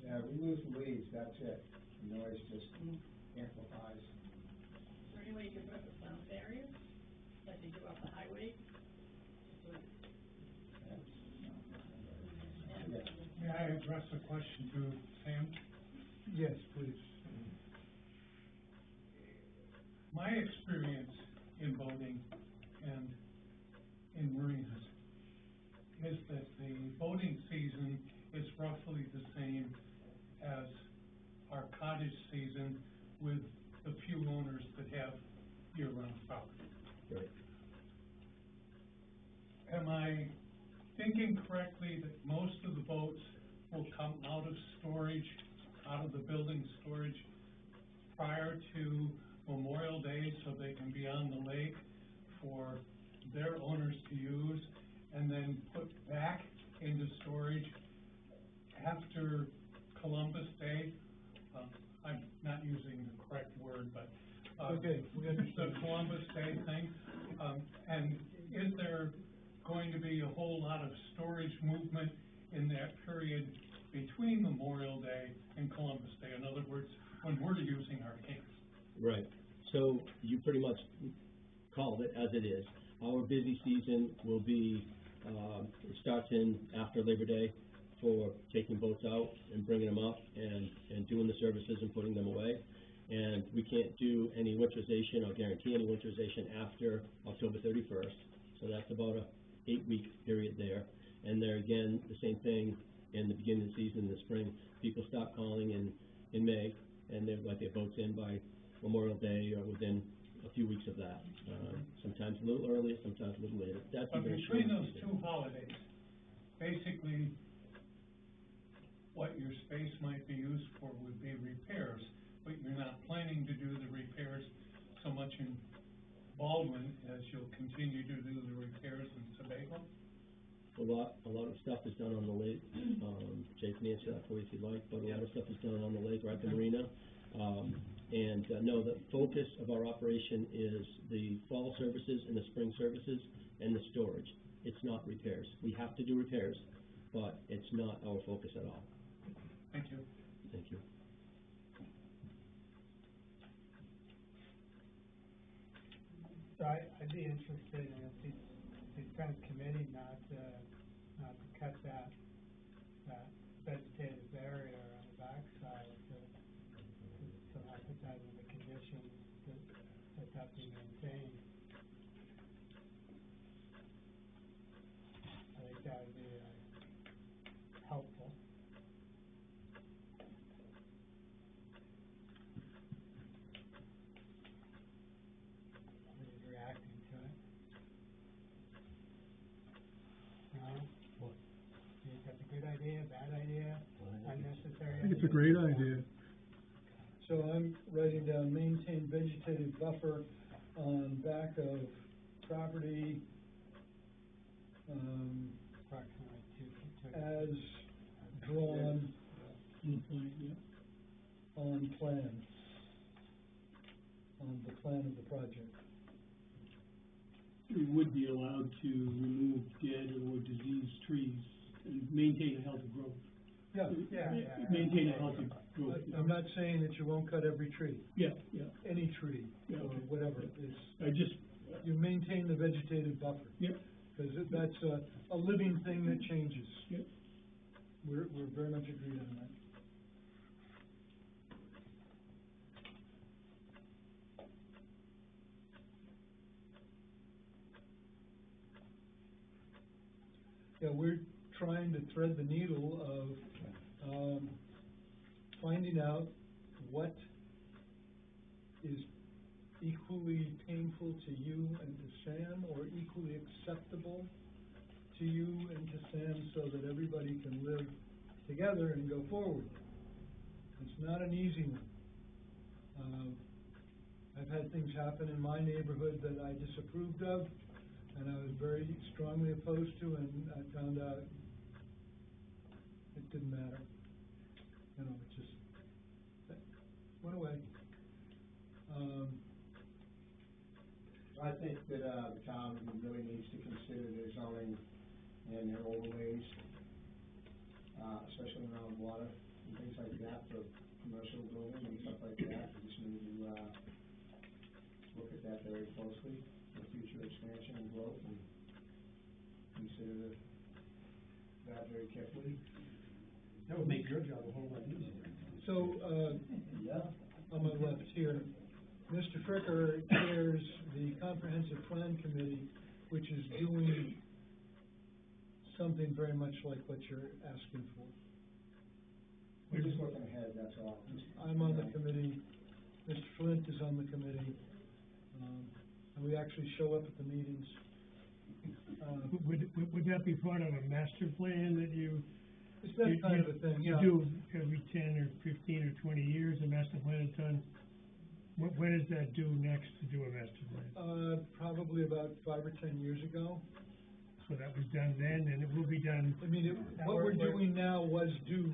Yeah, we lose the leaves, that's it. The noise just amplifies. Is there any way you can put up a sound barrier, like they do off the highway? May I address the question to Sam? Yes, please. My experience in boating and in marinas is that the boating season is roughly the same as our cottage season with the few owners that have year-round property. Right. Am I thinking correctly that most of the boats will come out of storage, out of the building storage prior to Memorial Day so they can be on the lake for their owners to use and then put back into storage after Columbus Day? I'm not using the correct word, but, Okay, we understand. the Columbus Day thing. And is there going to be a whole lot of storage movement in that period between Memorial Day and Columbus Day? In other words, when we're using our tanks? Right. So you pretty much called it as it is. Our busy season will be, it starts in after Labor Day for taking boats out and bringing them up and doing the services and putting them away. And we can't do any winterization or guarantee any winterization after October 31st. So that's about a 8-week period there. And there again, the same thing in the beginning of the season in the spring. People stop calling in May and they've got their boats in by Memorial Day or within a few weeks of that. Sometimes a little earlier, sometimes a little later. That's But even a between shorter those season. two holidays, basically, what your space might be used for would be repairs, but you're not planning to do the repairs so much in Baldwin as you'll continue to do the repairs in Sebago? A lot of stuff is done on the lake. Jay can answer that for you if you'd like, but a lot of stuff is done on the lake or at the marina. No, the focus of our operation is the fall services and the spring services and the storage. It's not repairs. We have to do repairs, but it's not our focus at all. Thank you. Thank you. So I'd be interested in if the kind of committee not to cut that vegetative area on the backside to not put that in the conditions that be maintained. I think that would be helpful. Nobody's reacting to it. No? What? Do you think that's a good idea, bad idea, unnecessary? I think it's a great idea. So I'm writing down maintain vegetative buffer on back of property, Approximately two. as drawn on plan, on the plan of the project. We would be allowed to remove dead or diseased trees and maintain a healthy growth. Yeah. Maintain a healthy growth. I'm not saying that you won't cut every tree, Yeah. any tree, Yeah, or okay. whatever it is. I just, You maintain the vegetative buffer. Yep. Because that's a living thing that changes. Yep. We're very much agreed on that. Yeah, we're trying to thread the needle of, finding out what is equally painful to you and to Sam, or equally acceptable to you and to Sam, so that everybody can live together and go forward. It's not an easy one. I've had things happen in my neighborhood that I disapproved of, and I was very strongly opposed to, and I found out it didn't matter. You know, it just went away. I think that, the town really needs to consider their zoning and their overlays, especially around water and things like that for commercial buildings and stuff like that. We just need to, look at that very closely for future expansion and growth, and consider that very carefully. That would make your job a whole lot easier. So, on my left here, Mr. Fricker chairs the comprehensive plan committee, which is doing something very much like what you're asking for. We're just looking ahead, that's all. I'm on the committee, Mr. Flint is on the committee, and we actually show up at the meetings. Would that be part of a master plan that you? It's that kind of a thing, yeah. You do every 10 or 15 or 20 years, a master plan is done? When is that due next to do a master plan? Probably about 5 or 10 years ago. So that was done then, and it will be done? I mean, what we're doing now was due.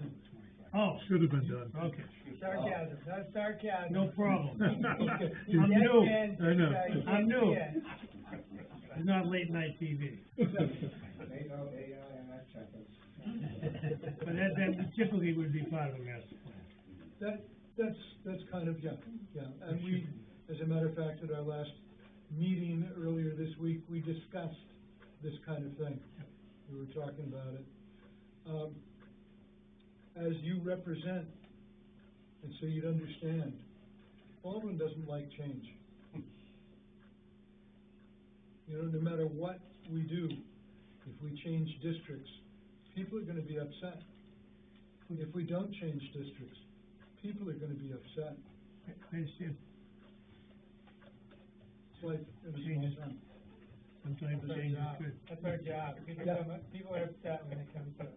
Oh. Should have been done. Okay. Sarcasm, that's sarcasm. No problem. Okay. I'm new. I know. I'm new. It's not late night TV. They know AI and that seconds. But that typically would be part of a master plan. That's kind of, yeah. And we, as a matter of fact, at our last meeting earlier this week, we discussed this kind of thing. We were talking about it. As you represent, and so you'd understand, Baldwin doesn't like change. You know, no matter what we do, if we change districts, people are gonna be upset. If we don't change districts, people are gonna be upset. I understand. It's like in a Change is- small town. Sometimes That's our change is job. good. That's our job. People are upset when they come to us.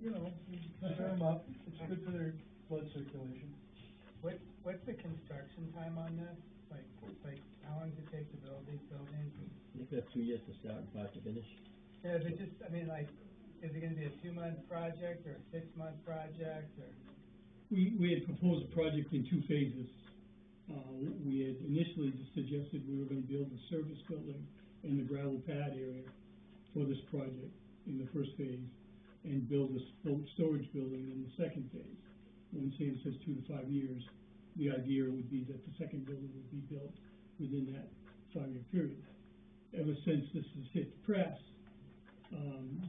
You know, we stir them up, it's good for their blood circulation. What's the construction time on this? Like, how long does it take to build these buildings? You could have 2 years to start and 5 to finish. Yeah, but just, I mean, like, is it gonna be a 2-month project or a 6-month project, or? We had proposed a project in 2 phases. We had initially suggested we were gonna build a service building in the gravel pad area for this project in the first phase, and build a boat storage building in the second phase. When Sam says 2 to 5 years, the idea would be that the second building would be built within that 5-year period. Ever since this has hit the press,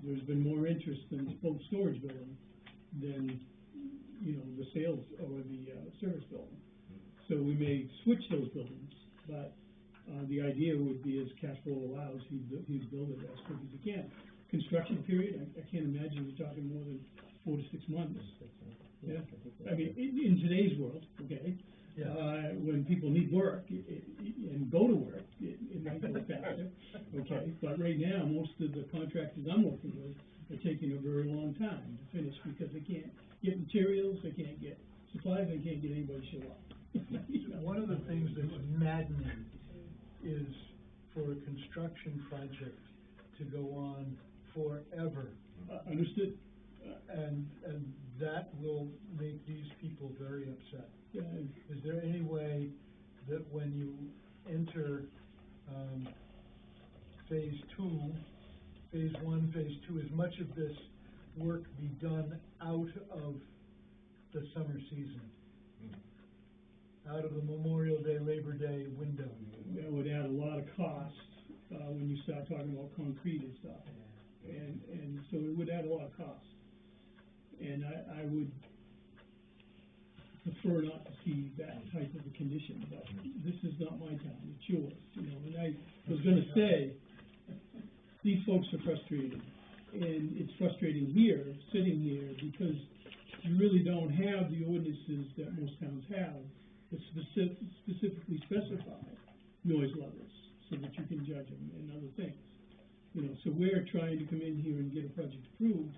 there's been more interest in the boat storage building than, you know, the sales or the service building. So we may switch those buildings, but the idea would be, as cash flow allows, he'd build it as quick as he can. Construction period, I can't imagine we're talking more than 4 to 6 months. Yeah, I mean, in today's world, okay, when people need work and go to work, it might go faster, okay? But right now, most of the contractors I'm working with are taking a very long time to finish because they can't get materials, they can't get supplies, they can't get anybody to show up. You know? One of the things that's maddening is for a construction project to go on forever. Understood. And that will make these people very upset. Yeah. Is there any way that when you enter, phase 1, phase 2, as much of this work be done out of the summer season? Out of the Memorial Day, Labor Day window? That would add a lot of cost, when you start talking about concrete and stuff. And so it would add a lot of cost. And I would prefer not to see that type of a condition, but this is not my town, it's yours, you know. And I was gonna say, these folks are frustrated, and it's frustrating here, sitting here, because you really don't have the ordinances that most towns have that specifically specify noise levels, so that you can judge them and other things. You know, so we're trying to come in here and get a project approved,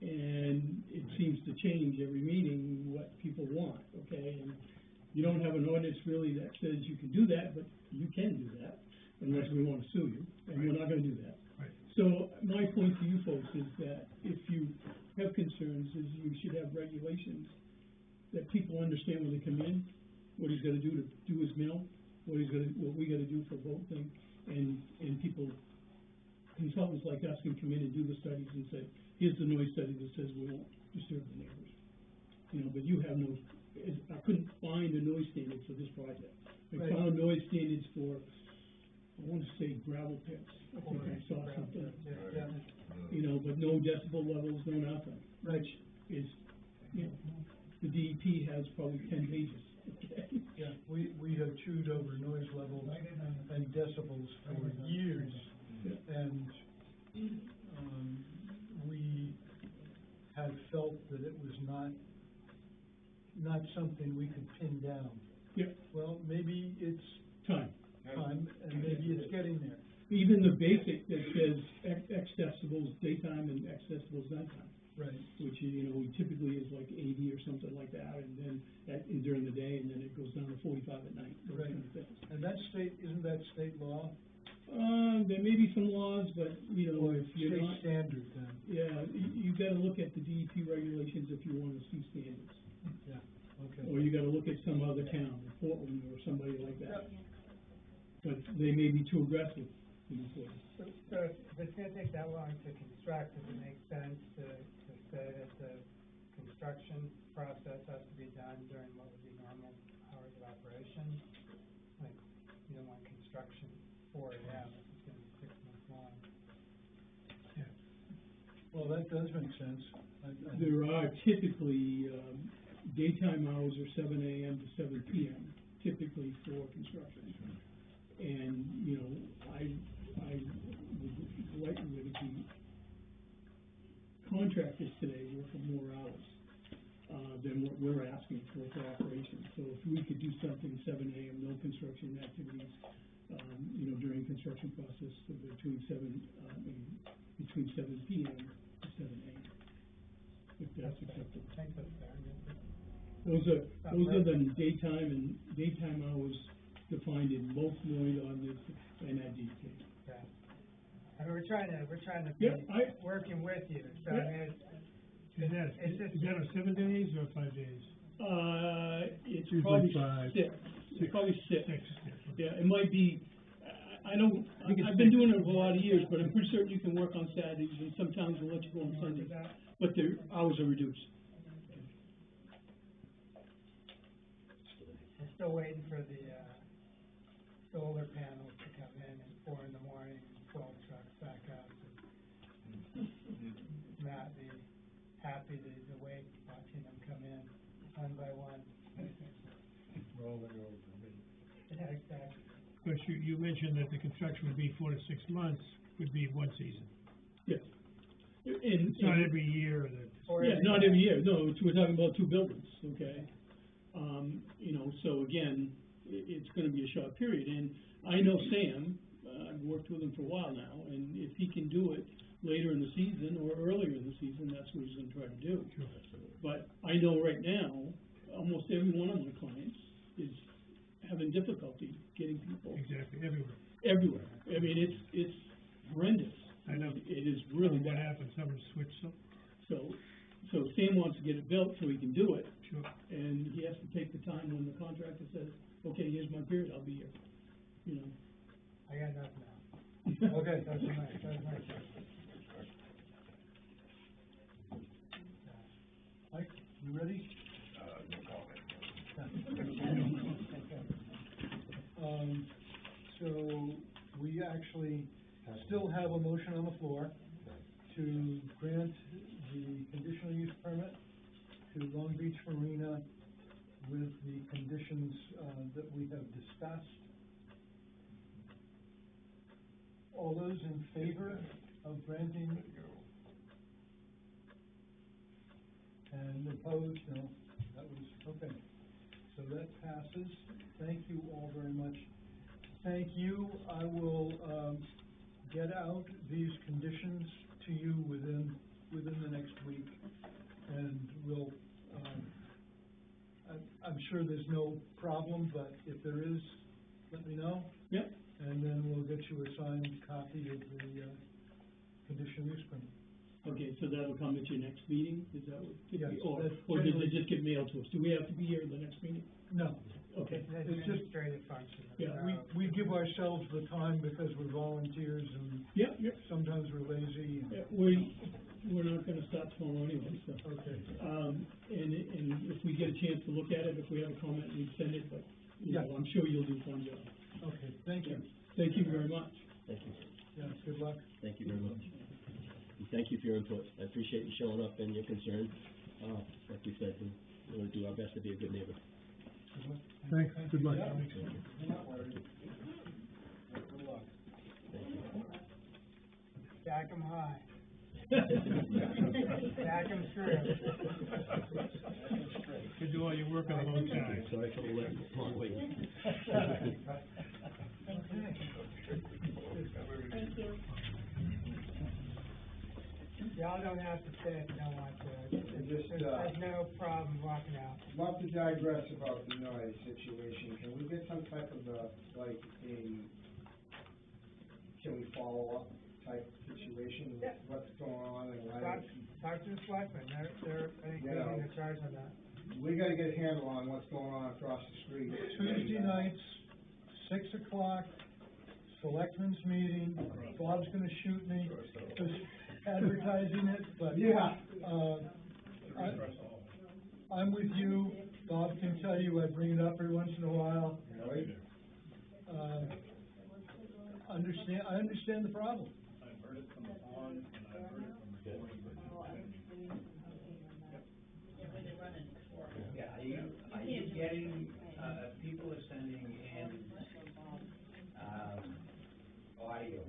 and it seems to change every meeting what people want, okay? And you don't have an ordinance really that says you can do that, but you can do that, unless we want to sue you, and we're not gonna do that. Right. So my point to you folks is that if you have concerns, is you should have regulations that people understand when they come in, what he's gonna do to do his mill, what we gotta do for boat thing, and people, consultants like us can come in and do the studies and say, here's the noise study that says we won't disturb the neighbors. You know, but you have no, I couldn't find a noise standard for this project. I Right. found noise standards for, I wanna say gravel pits. I think I saw something, Yeah, you know, but no decibel levels, no nothing. right. Is, you know, the DEP has probably 10 pages okay? Yeah, we have chewed over noise levels and decibels for years, and, we have felt that it was not something we could pin down. Yeah. Well, maybe it's Time. time, and maybe it's getting there. Even the basic that says X decibels daytime and X decibels nighttime. Right. Which, you know, typically is like 80 or something like that, and then during the day, and then it goes down to 45 at night, those Right. kind of things. And isn't that state law? There may be some laws, but, you know, Or if you're state not, standard then? yeah, you gotta look at the DEP regulations if you wanna see standards. Yeah, okay. Or you gotta look at some other town, Portland or somebody like that. But they may be too aggressive in Portland. So if it's gonna take that long to construct, does it make sense to say that the construction process has to be done during what would be normal hours of operation? Like, you don't want construction 4 AM, if it's gonna be 6 months long. Well, that does make sense. There are typically, daytime hours are 7 AM to 7 PM, typically for construction. And, you know, I would like to see contractors today working more hours, than what we're asking for operation. So if we could do something 7 AM, no construction activities, you know, during construction process between 7 PM to 7 AM. If that's acceptable. I think that's fair. Those are the daytime hours defined in both Lloyd ordinance and at DEP. Yeah. I mean, we're trying to Yeah, be working with you, so I mean, Is that on 7 days or 5 days? It's Usually probably 5. six. It's probably six. Six, yeah. Yeah, it might be, I've been doing it for a lot of years, but I'm pretty certain you can work on Saturdays, and some towns will let you go on Sundays, but their hours are reduced. we're still waiting for the, solar panels to come in at 4 in the morning, and 12 trucks back up. And Matt be happy that he's awake, watching them come in one by one. Rolling over me. Yeah, exactly. Of course, you mentioned that the construction would be 4 to 6 months, would be one season. Yes. It's not every year that. Yeah, not every year, no, we're talking about 2 buildings, okay? You know, so again, it's gonna be a short period, and I know Sam, I've worked with him for a while now, and if he can do it later in the season or earlier in the season, that's what he's gonna try to do. Sure. But I know right now, almost every one of my clients is having difficulty getting people Exactly, everywhere. everywhere. I mean, it's horrendous. I know. It is really What bad. happened, someone switched some, So Sam wants to get it built so he can do it, sure. and he has to take the time when the contractor says, okay, here's my period, I'll be here, you know. I got nothing now. Okay, that's nice. Mike, you ready? No comment. So we actually still have a motion on the floor to grant the conditional use permit to Long Beach Marina with the conditions, that we have discussed. All those in favor of granting? And opposed? No, that was, okay. So that passes. Thank you all very much. Thank you. I will, get out these conditions to you within the next week. And we'll, I'm sure there's no problem, but if there is, let me know. Yep. And then we'll get you a signed copy of the, conditional use permit. Okay, so that'll come at your next meeting, is that what? Yes, Or that's does generally- it just get mailed to us? Do we have to be here at the next meeting? No. Okay. It's It's just- administrative function. Yeah, We give ourselves the time because we're volunteers and Yep, yep. sometimes we're lazy. and- Yeah, we're not gonna start tomorrow anyway, so. Okay. And if we get a chance to look at it, if we have a comment, we'd send it, but, you know, Yeah. I'm sure you'll do a fine job. Okay, thank you. Thank you very much. Thank you. Yeah, good luck. Thank you very much. And thank you for your input. I appreciate you showing up and your concern. Like we said, we're gonna do our best to be a good neighbor. Thanks, good luck. Yeah. I'm not worried. Good luck. Stack 'em high. Stack 'em through. You do all your work on the whole time. Sorry for the long wait. Thank you. Y'all don't have to stay if you don't want to. Just, There's no problem walking out. Not to digress about the noise situation, can we get some type of can we follow up type situation? Yeah. What's going on and why? Talk to the selectmen, they're, I think, Yeah. leading the charge on that. We gotta get a handle on what's going on across the street. Tuesday nights, 6:00, selectmen's meeting. Bob's gonna shoot me for advertising it, but, Yeah. I'm with you. Bob can tell you, I bring it up every once in a while. Really? I understand the problem. I've heard it from the pond, and I've heard it from reporting. Yeah, are you getting, people are sending in, audio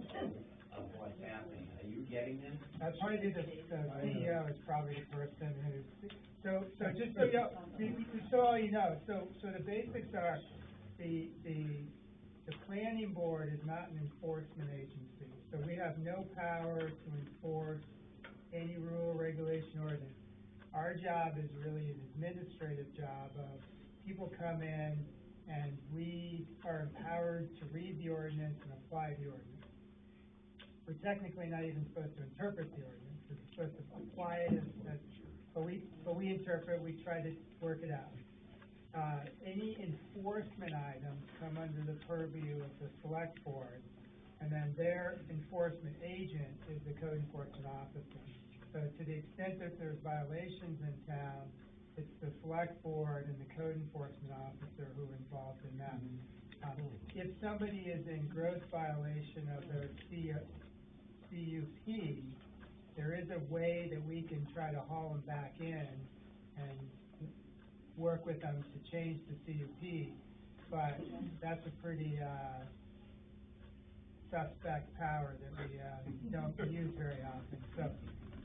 of what's happening, are you getting them? That's probably the CEO is probably the person who's, so just so you know, so the basics are, the planning board is not an enforcement agency, so we have no power to enforce any rule, regulation, ordinance. Our job is really an administrative job of, people come in and we are empowered to read the ordinance and apply the ordinance. We're technically not even supposed to interpret the ordinance, we're supposed to apply it but we interpret, we try to work it out. Any enforcement items come under the purview of the select board, and then their enforcement agent is the code enforcement officer. So to the extent that there's violations in town, it's the select board and the code enforcement officer who are involved in that. If somebody is in gross violation of their CUP, there is a way that we can try to haul them back in and work with them to change the CUP, but that's a pretty, suspect power that we, don't use very often.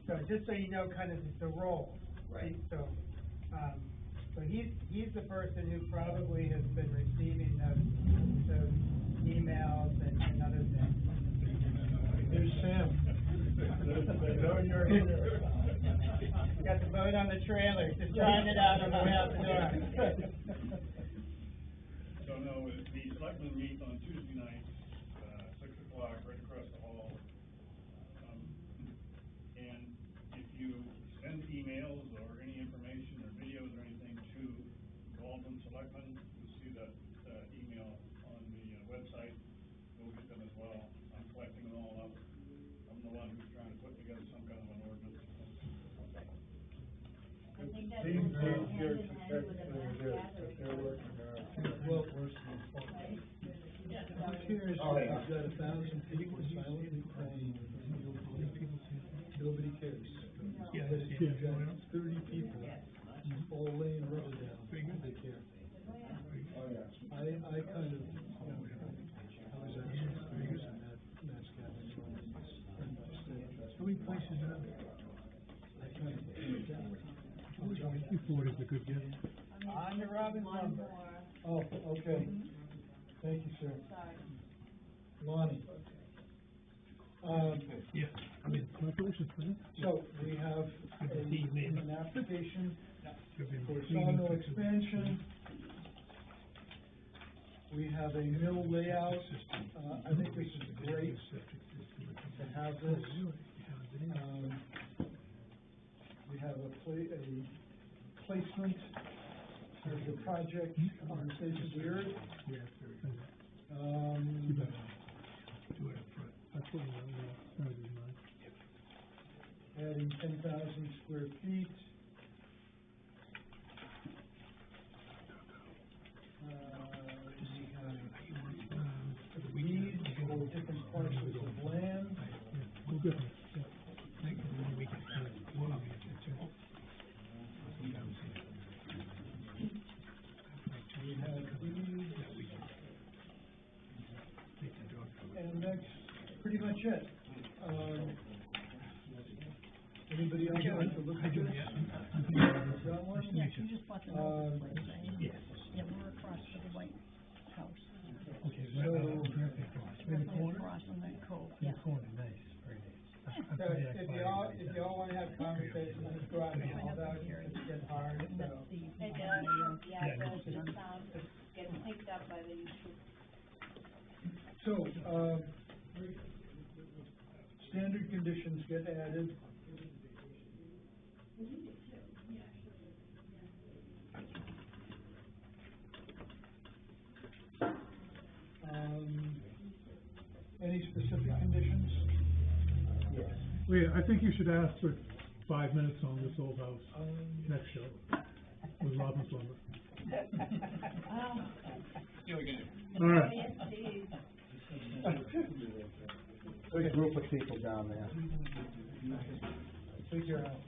So just so you know, kind of the role. Right. So he's the person who probably has been receiving those emails and other things. There's Sam. Got the vote on the trailer, just trying it out on the way out the door. So no, the selectmen meet on Tuesday nights, 6:00, right across the hall. And if you send emails or any information or videos or anything to Baldwin Selectmen, you'll see that, email on the website. We'll get them as well. I'm collecting them all up. I'm the one who's trying to put together some kind of an ordinance. I think that These goes hand here in hand with the mass gathering. they're working well, worse than fun. Right? Who cares if you've got 1,000 people silently praying? Nobody cares. Yeah, But if you've got yeah. 30 people all laying rubber down, they care. Oh, yeah. I kind of, I was actually using that mass gathering ordinance in my state. How many places are there? I kind of came down. Ford is a good gift. On the Robin number. Oh, okay. Thank you, sir. Sorry. Lonnie. Yeah, I mean, congratulations, man. So we have Good to see you, man. an application You've been for reading sawmill through some- expansion. We have a mill layout. I think this is great to have this. We have a placement of the project on the face of the earth. Yeah, very good. You better do it up front. That's what I was in mind. Adding 10,000 square feet. We have needs for different parcels of land. Oh, good. Yeah. Thank you. Maybe we can kind of one of these, too. We that's pretty much it. Anybody else like to look at this? That one? Yeah, you just bought the Um, place, right? Yes. Yeah, we're across to the White House. Okay, So- directly across. In the Directly corner? across on that cove, In yeah. the corner, nice, very nice. I'm So pretty excited. if you all wanna have conversations, let's go out and all that, it's get hard, so. It does, yeah, Yeah, the sound gets picked up by the YouTube. So, standard conditions get added. Any specific conditions? Wait, I think you should ask for 5 minutes on this old house, next show, with Robin's Lumber. See what we can do. All right. Yes, please. Big group of people down there. Figure out.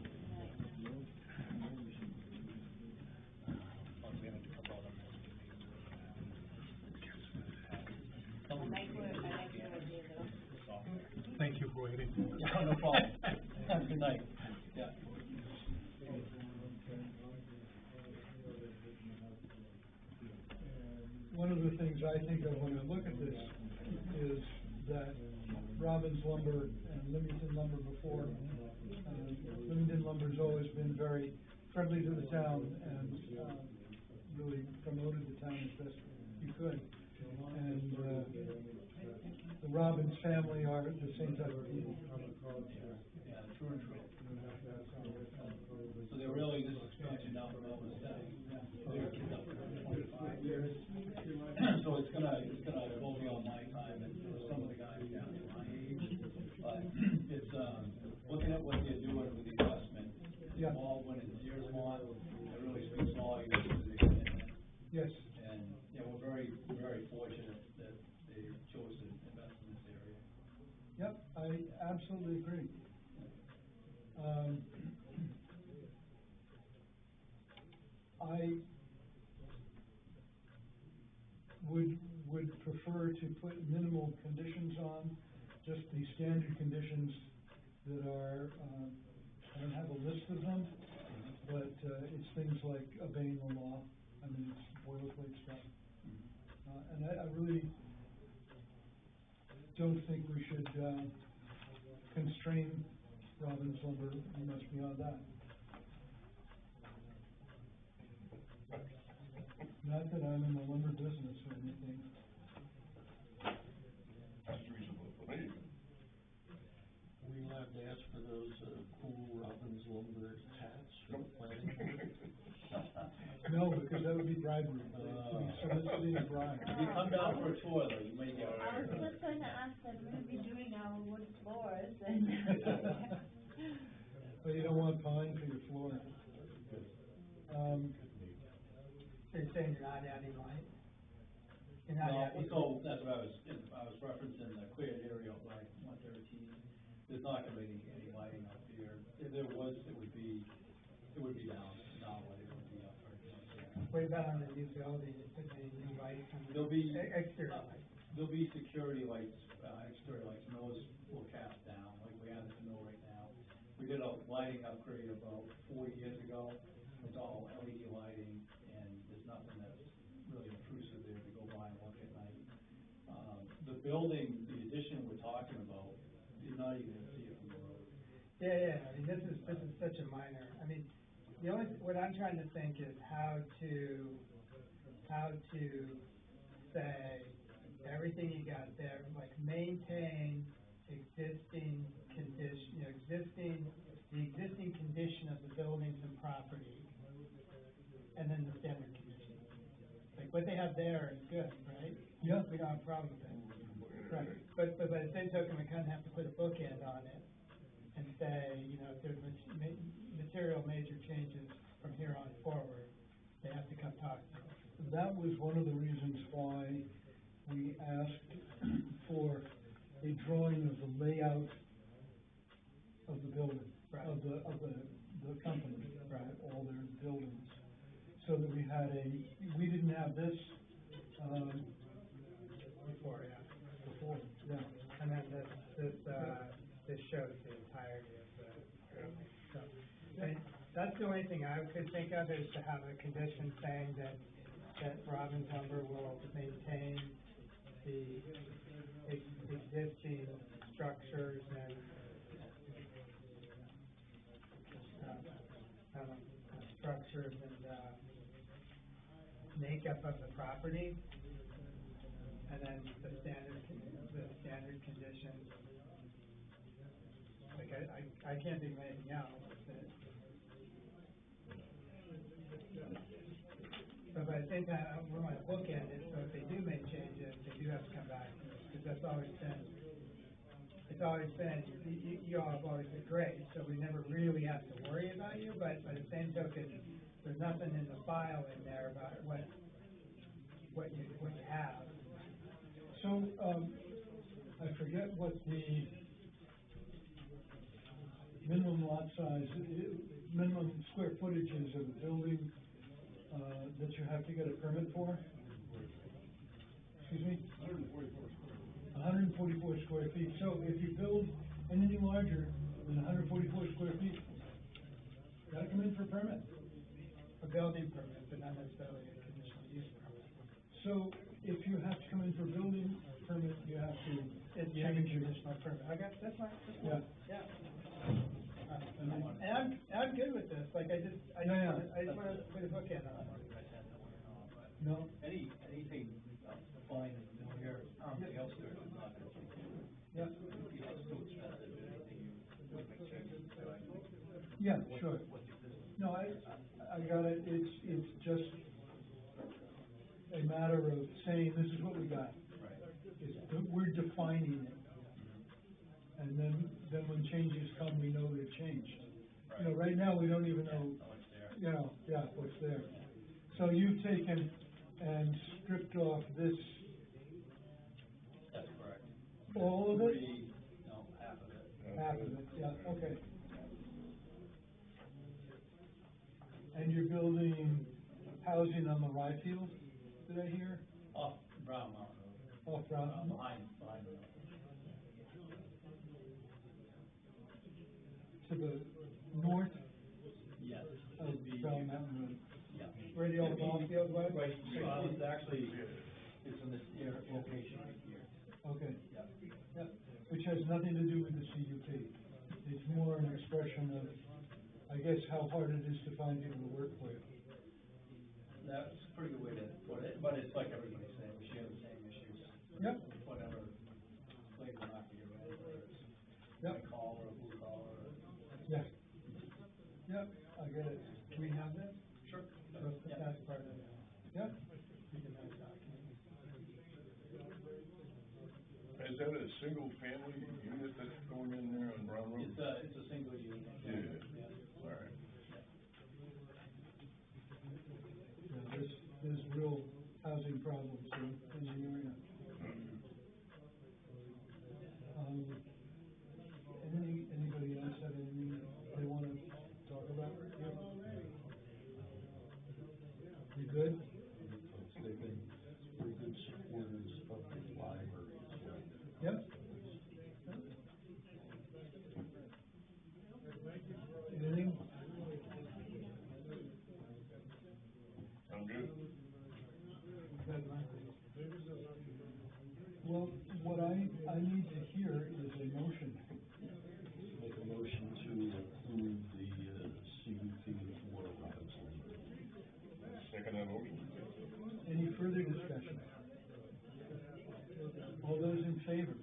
I like your idea though. Thank you for waiting. Yeah, no problem. Have a good night. Yeah. One of the things I think of when I look at this is that Robbins Lumber and Leamington Lumber before, Leamington Lumber's always been very friendly to the town and, really promoted the town as best you could. And, the Robbins family are the same type of people. Yeah, true and true. So they're really, this expansion now from Elvis City, they're up for 25 years. So it's gonna go beyond my time and some of the guys down to my age. But it's, looking at what they're doing with the investment, Yeah. Baldwin and Deersmont, it really speaks volumes to the commitment. Yes. And, yeah, we're very, very fortunate that they chose to invest in this area. Yep, I absolutely agree. I would prefer to put minimal conditions on, just the standard conditions that are, I don't have a list of them, but, it's things like obeying the law, I mean, it's boilerplate stuff. And I really don't think we should, constrain Robbins Lumber much beyond that. Not that I'm in the lumber business or anything. That's reasonable for me. Were you allowed to ask for those, cool Robbins Lumber hats for the planning? No, because that would be bribery. We'd be soliciting a bribe. If you come down for a tour, though, you may get. I was just gonna ask that we're gonna be doing our wood floors and. But you don't want pine for your floor. So you're saying you're not adding light? You're not No, adding. so that's what I was referencing the cleared area of like 113. There's not gonna be any lighting up here. If there was, it would be down light, it would be up right there. What about on the new building, is there any new lights on the? There'll be. Exterior lights? There'll be security lights, exterior lights, and those will cast down, like we have at the mill right now. We did a lighting upgrade about 4 years ago. It's all LED lighting, and there's nothing that's really intrusive there to go by and look at night. The building, the addition we're talking about, you're not even gonna see it from the road. Yeah, I mean, this is such a minor, I mean, what I'm trying to think is how to say, everything you got there, like maintain existing condition, the existing condition of the buildings and property, and then the standard conditions. Like, what they have there is good, right? Yeah. We don't have a problem with it. Right, but by the same token, we kind of have to put a bookend on it and say, if there's material major changes from here on forward, they have to come talk to us. That was one of the reasons why we asked for a drawing of the layout of the building, Right. of the company, right, all their buildings. So that we didn't have this, Before, yeah. before, yeah. this shows the entirety of the, so. And that's the only thing I could think of, is to have a condition saying that Robbins Lumber will maintain the existing structures and, structures and, makeup of the property. And then the standard conditions. Like, I can't think of anything else. So, but I think that we want to look at it, so if they do make changes, they do have to come back, because that's always been, you all have always been great, so we never really have to worry about you, but by the same token, there's nothing in the file in there about what you have. So, I forget what the minimum lot size, minimum square footage is of a building, that you have to get a permit for? Excuse me? 144 square feet. So if you build anything larger than 144 square feet, gotta come in for a permit. A building permit, but not necessarily a conditional use permit. So if you have to come in for a building permit, you have to change your conditional permit. I got, that's fine. Yeah. And I'm good with this, like, I just wanna put a book in on it. No. Anything fine in the middle here, anything else there is not gonna change. Yeah. You know, it's too expensive, anything you make changes to, I think. Yeah, sure. No, I got it, it's just a matter of saying, this is what we got. Right. We're defining it. And then when changes come, we know they've changed. Right. You know, right now, we don't even know, what's there. So you've taken and stripped off this. That's correct. All of it? No, half of it. Half of it, yeah, okay. And you're building housing on the rye field, did I hear? Off Brown Mountain Road. Off Brown? Behind the road. To the north? Yes. Of Brown Mountain Road? Yeah. Where the old ball field was? Right, it's actually, it's in this location right here. Okay. Yeah. Yeah, which has nothing to do with the CUP. It's more an expression of, I guess, how hard it is to find people to work for you. That's a pretty good way to put it, but it's like everybody's saying, we share the same issues. Yep. Whatever labor market you're in, whether it's Yep. white collar or blue collar. Yeah. Yep, I get it. Do we have this? Sure. That's part of it. Yep. We can have a document. Is that a single family unit that's going in there on Brown Road? It's a single unit. Yeah. All right. Yeah, there's real housing problems in the area. Anybody else have anything they want to talk about? You good? They've been pretty good supporters of the library as well. Yep. Anything? I'm good. Good. Well, what I need to hear is a motion. Make a motion to approve the CUP for Robbins Lumber. Second that motion. Any further discussion? All those in favor?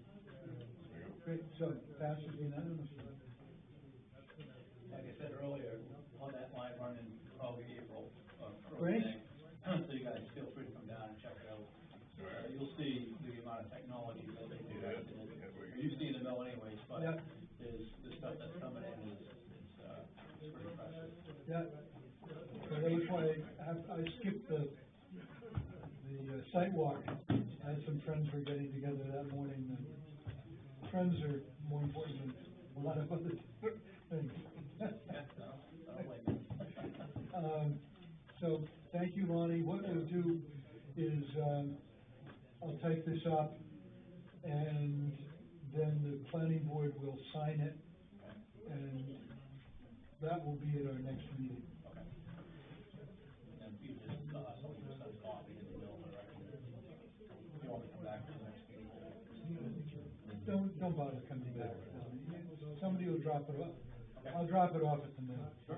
Great, so passes unanimously. Like I said earlier, on that line running probably April. Great. So you guys feel free to come down and check it out. You'll see the amount of technology that they do. You've seen the mill anyways, but there's the stuff that's coming in is pretty impressive. Yeah. So that was why I skipped the sidewalk. I had some friends were getting together that morning. And friends are more important than a lot of other things. So thank you, Lonnie. What we'll do is I'll type this up, and then the planning board will sign it, and that will be at our next meeting. And you just, somebody just has coffee in the middle of the record. You want me to come back to the next meeting? Don't bother coming back. Somebody will drop it off. I'll drop it off at the mill. Sure.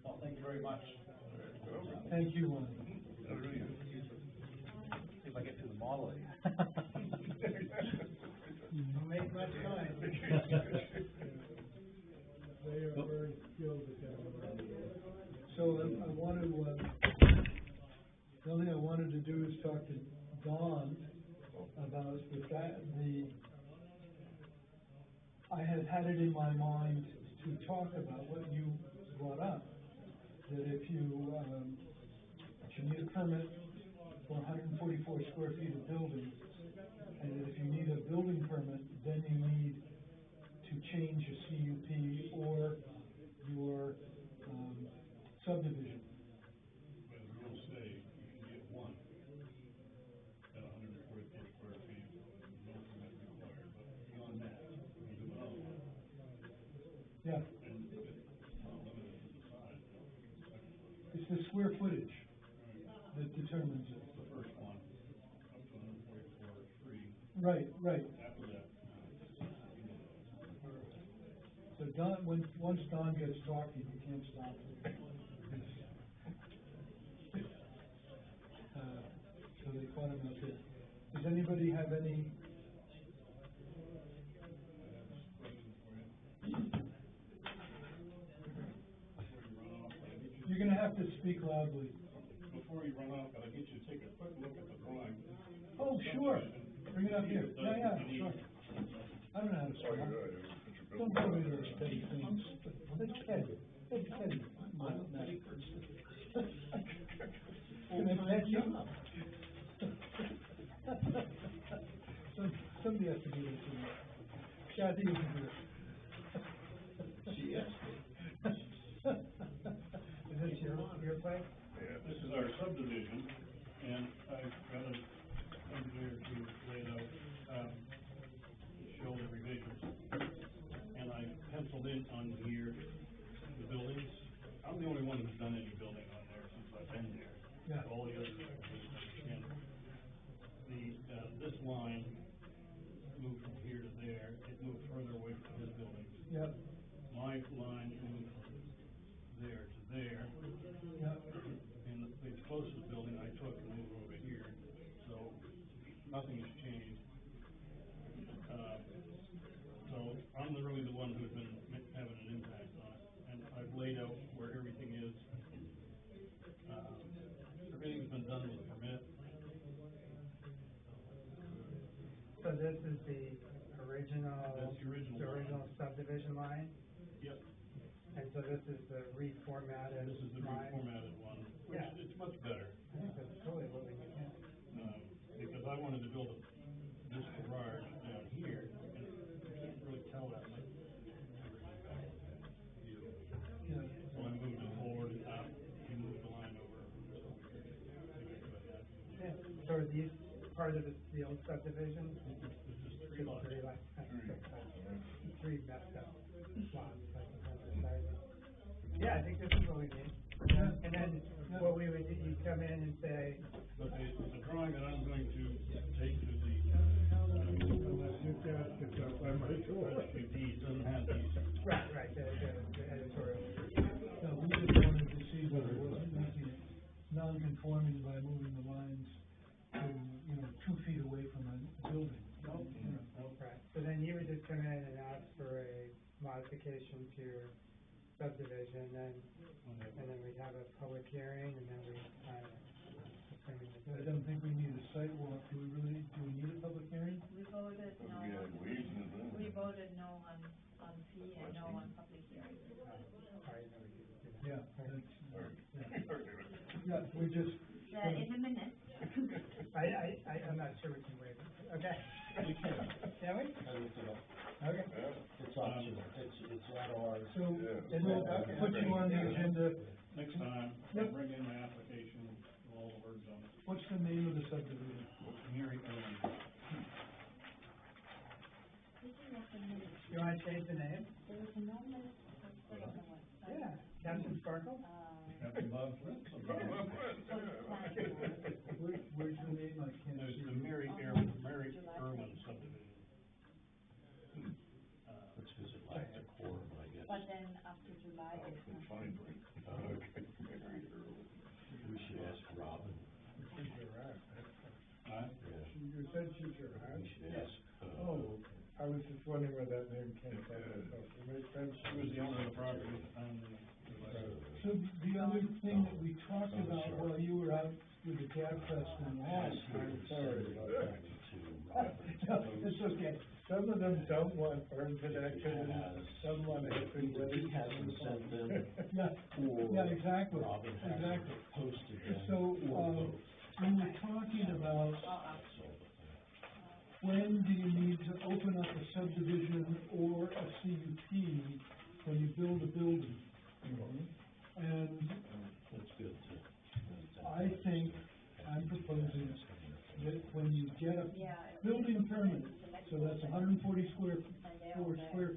Well, thank you very much. Thank you, Lonnie. See if I get through the model. Don't make much noise. They are very skilled at that. So I want to, the only thing I wanted to do is talk to Dawn about I had it in my mind to talk about what you brought up, that if you need a permit for 144 square feet of building, and that if you need a building permit, then you need to change your CUP or your subdivision. But the rules say you can get one at 144 square feet, no permit required, but beyond that, you can do another one. Yeah, And it's not limited to the size, it's the square footage that determines it. the first one, up to 144 free, Right. after that, So Don, once Don gets talking, you can't stop him. So they caught him out there. Does anybody have any? You're gonna have to speak loudly. before you run off, could I get you to take a quick look at the drawing? Oh, sure. Bring it up here. Yeah, sure. I don't know how to Oh, speak. you're right. Don't go into those petty things. That's petty. That's petty. I'm a petty person. Can I pet you? Somebody has to do this. Kathy, you can do it. She asked me. Is this your place? This is our subdivision, and I've got a engineer to lay it out, to show the revisions. And I penciled in on here the buildings. I'm the only one who's done any building on there since I've been there. Yeah. All the others, and this line moved from here to there, it moved further away from his building. Yep. My line moved from there to there. Yep. And the closest building I took and moved over here, so nothing has changed. So I'm really the one who's been having an impact on it, and I've laid out where everything is. Everything's been done with a permit. So this is the original. That's the original The line. original subdivision line? Yep. And so this is the reformatted This is the line? reformatted one, which Yeah. it's much better. I think that's totally what we need. Because I wanted to build this garage down here, and you can't really tell that much. Yeah. So I moved it forward, he moved the line over, so we could make it like that. Yeah, so are these part of the old subdivision? This is three lots. Three lots. Three messed up lots, like the size. Yeah, I think this is what we need. And then what we would, you come in and say, But the drawing that I'm going to take to the, deed doesn't have these. right, the editorial. No, we just wanted to see whether it wasn't making it non-conforming by moving the lines to, 2 feet away from a building. Right, so then you would just come in and ask for a modification to your subdivision, and then we'd have a public hearing, and then we, I don't think we need a site walk. Do we need a public hearing? We voted no, We had weeds in the room. we voted no on fee and no on public hearing. Yeah, yeah, we just. In a minute. I'm not sure we can waive it, okay? You can. Can we? Okay. It's optional, it's at our. So, and we'll put you on the agenda. Next time, I'll bring in my application, all the words on it. What's the name of the subdivision? Mary Ellen. I change the name? There was no minutes put on the website. Yeah, Captain Sparkle? Captain Bob Flint. Where's the name? I can't There's see. the Mary Irwin subdivision. That's because it lacked a quorum, I guess. But then after July, there's nothing. We should ask Robin. Huh? Yeah, You said she's your we aunt? should ask, Oh, I was just wondering where that name came from. It makes sense. She was the owner of the property at the time. So the other thing that we talked about while you were out with the Gab Fest in Lost, I'm sorry about that. No, it's okay. Some of them don't want burn protection, and some want to have been He hasn't sent them, Yeah, or yeah, exactly, Robin hasn't exactly. posted them, So, or both. we were talking about That's all the thing. when do you need to open up a subdivision or a CUP when you build a building? And That's good to. I think, I'm proposing that when you get a building permit, so that's 140 square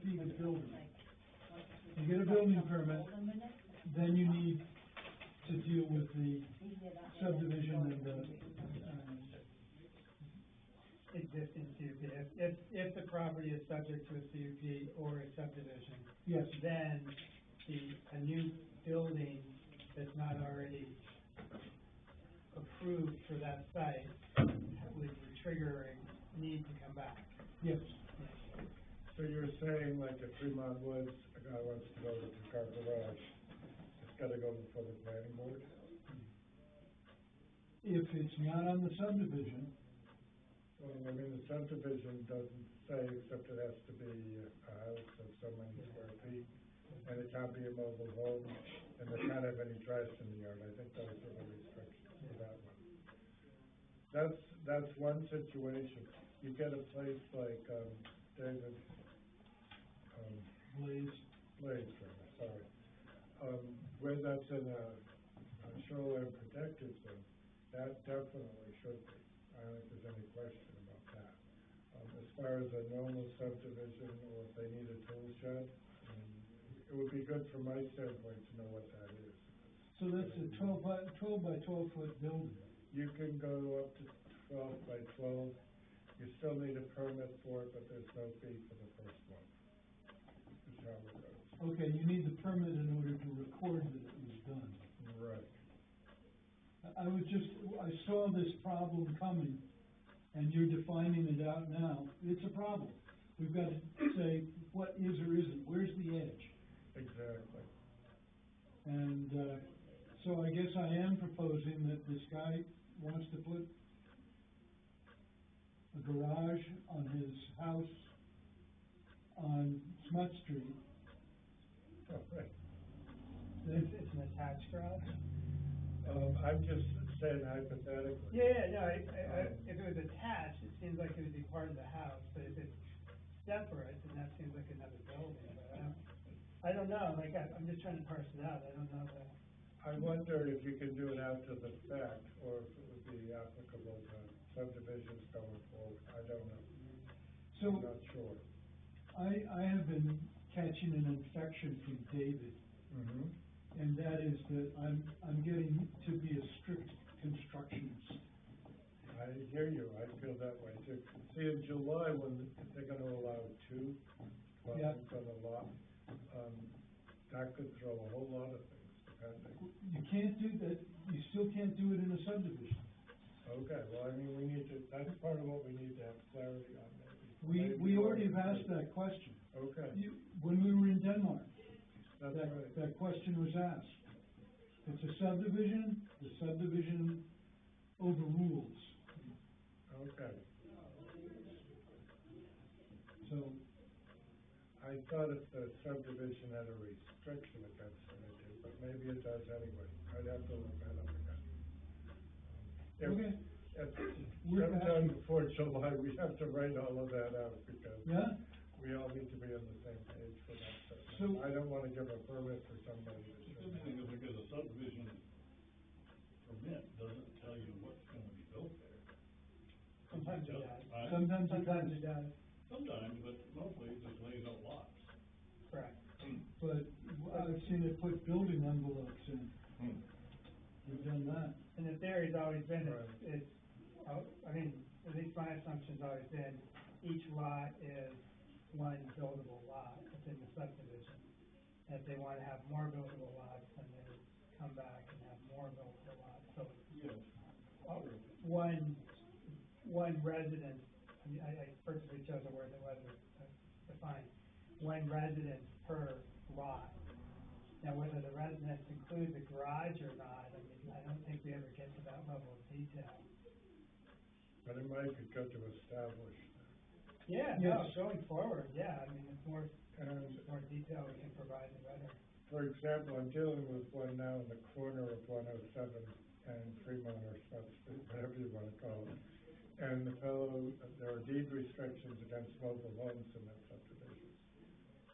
feet of building. You get a building permit, then you need to deal with the subdivision and the, Existing CUP, if the property is subject to a CUP or a subdivision. yes, Then a new building that's not already approved for that site would trigger a need to come back. yes. So you're saying like if Fremont Woods, a guy wants to go to the car garage, it's gotta go before the planning board? If it's not on the subdivision, Well, I mean, the subdivision doesn't say, except it has to be a house of so many square feet, and it can't be a mobile home, and there can't have any trash in the yard. I think those are the restrictions for that one. That's one situation. You get a place like, David, Blaze, sorry, where that's in a shoreline protected zone, that definitely should be. I don't think there's any question about that. As far as a normal subdivision, or if they need a tool shed, it would be good from my standpoint to know what that is. so that's a 12 by 12 foot building. You can go up to 12 by 12. You still need a permit for it, but there's no fee for the first one. Is how it goes. Okay, you need the permit in order to record that it was done. Right. I saw this problem coming, and you're defining it out now. It's a problem. We've got to say what is or isn't, where's the edge? Exactly. And, so I guess I am proposing that this guy wants to put a garage on his house on Smut Street. Oh, right. It's an attached garage? I'm just saying hypothetically. Yeah, if it was attached, it seems like it would be part of the house, but if it's separate, then that seems like another building, but I don't know, like, I'm just trying to parse it out, I don't know that. I wonder if you can do it out to the back, or if it would be applicable to subdivisions going forward. I don't know. So I'm not sure. I have been catching an infection from David. Mm-hmm. And that is that I'm getting to be a strict constructionist. I hear you. I feel that way too. See, in July, when they're gonna allow two dwellings on the lot, that could throw a whole lot of things, depending. You can't do that, you still can't do it in a subdivision. Okay, well, I mean, that's part of what we need to have clarity on, maybe. We already have asked that question. Okay, When we were in Denmark, that's right. that question was asked. It's a subdivision, the subdivision overrules. Okay. So, I thought if the subdivision had a restriction against it, it did, but maybe it does anyway. I'd have to look that up again. okay, Sometime before July, we have to write all of that out, because yeah? we all need to be on the same page for that. So- I don't wanna give a permit for somebody that The shouldn't. thing is, because a subdivision permit doesn't tell you what's gonna be built there. Sometimes it does. Right? Sometimes it Sometimes does. it does. Sometimes, but mostly it just lays out lots. Correct. But I've seen it put building envelopes in. We've done that. And the theory's always been, Right. it's, I mean, at least my assumption's always been, each lot is one buildable lot within the subdivision. And if they wanna have more buildable lots, then they come back and have more buildable lots, so. Yes. One residence, I mean, I purposely chose a word that wasn't defined, one residence per lot. Now, whether the residence includes a garage or not, I mean, I don't think we ever get to that level of detail. But it might be good to establish. Yeah, no, going forward, yeah, I mean, the more detail we can provide, the better. For example, I'm dealing with one now in the corner of 107 and Fremont or South Street, whatever you wanna call it. And the fellow, there are deed restrictions against mobile homes in that subdivision.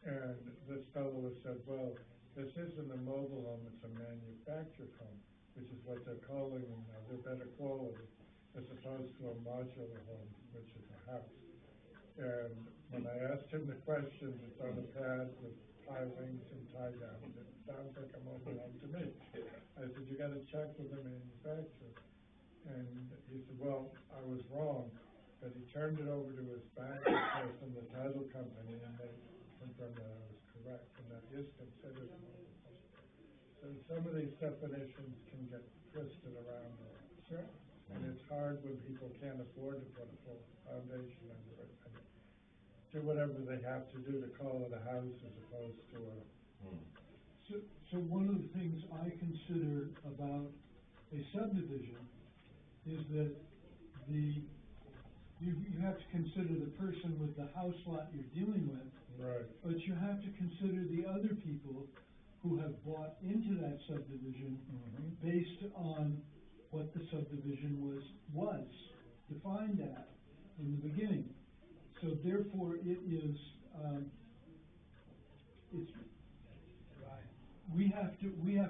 And this fellow has said, well, this isn't a mobile home, it's a manufactured home, which is what they're calling them now. They're better quality, as opposed to a modular home, which is a house. And when I asked him the questions, it's on a pad with pilings and tie downs. It sounds like a mobile home to me. I said, you gotta check with the manufacturer. And he said, well, I was wrong, but he turned it over to his bank from the title company, and they confirmed that I was correct, and that is considered a mobile home. So some of these definitions can get twisted around. Sure. And it's hard when people can't afford to put a full foundation under it, and do whatever they have to do to call it a house as opposed to a. So one of the things I consider about a subdivision is that you have to consider the person with the house lot you're dealing with. Right. But you have to consider the other people who have bought into that subdivision based on what the subdivision was defined at in the beginning. So therefore, it is, we have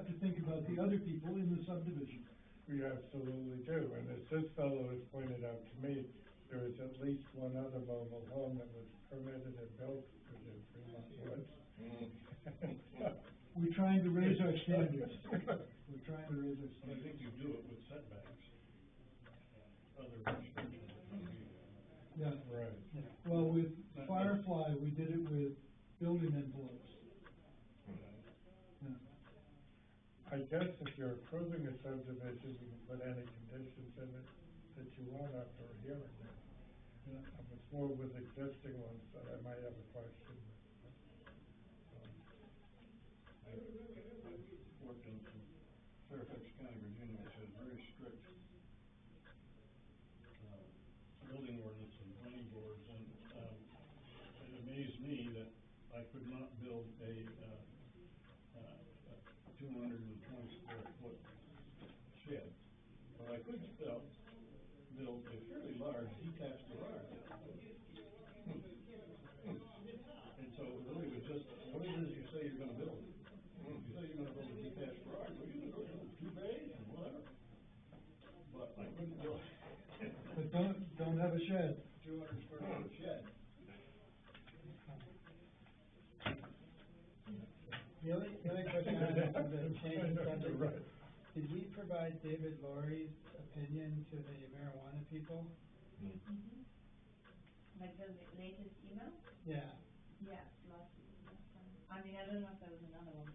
to think about the other people in the subdivision. We absolutely do, and as this fellow has pointed out to me, there is at least one other mobile home that was permitted and built within Fremont Woods. We're trying to raise our standards. We're trying to raise our I standards. think you do it with setbacks. Other restrictions. Yeah. Right. Yeah. Well, with Firefly, we did it with building envelopes. Yeah. I guess if you're approving a subdivision, you can put any conditions in it that you want after a hearing. Yeah. It's more with existing ones that I might have a question. I worked in Fairfax County, Virginia, which has very strict building ordinance and planning boards, and it amazed me that I could not build a 220 square foot shed, but I could build a fairly large detached garage. And so it really was just, what it is you say you're gonna build. You say you're gonna build a detached garage, well, you can go to 2 bays and whatever. But I couldn't build But don't have a shed. 200 square foot shed. The only question I have on the change of subject, did we provide David Laurie's opinion to the marijuana people? Like the latest email? Yeah. Yeah, last time. I mean, I don't know if there was another one.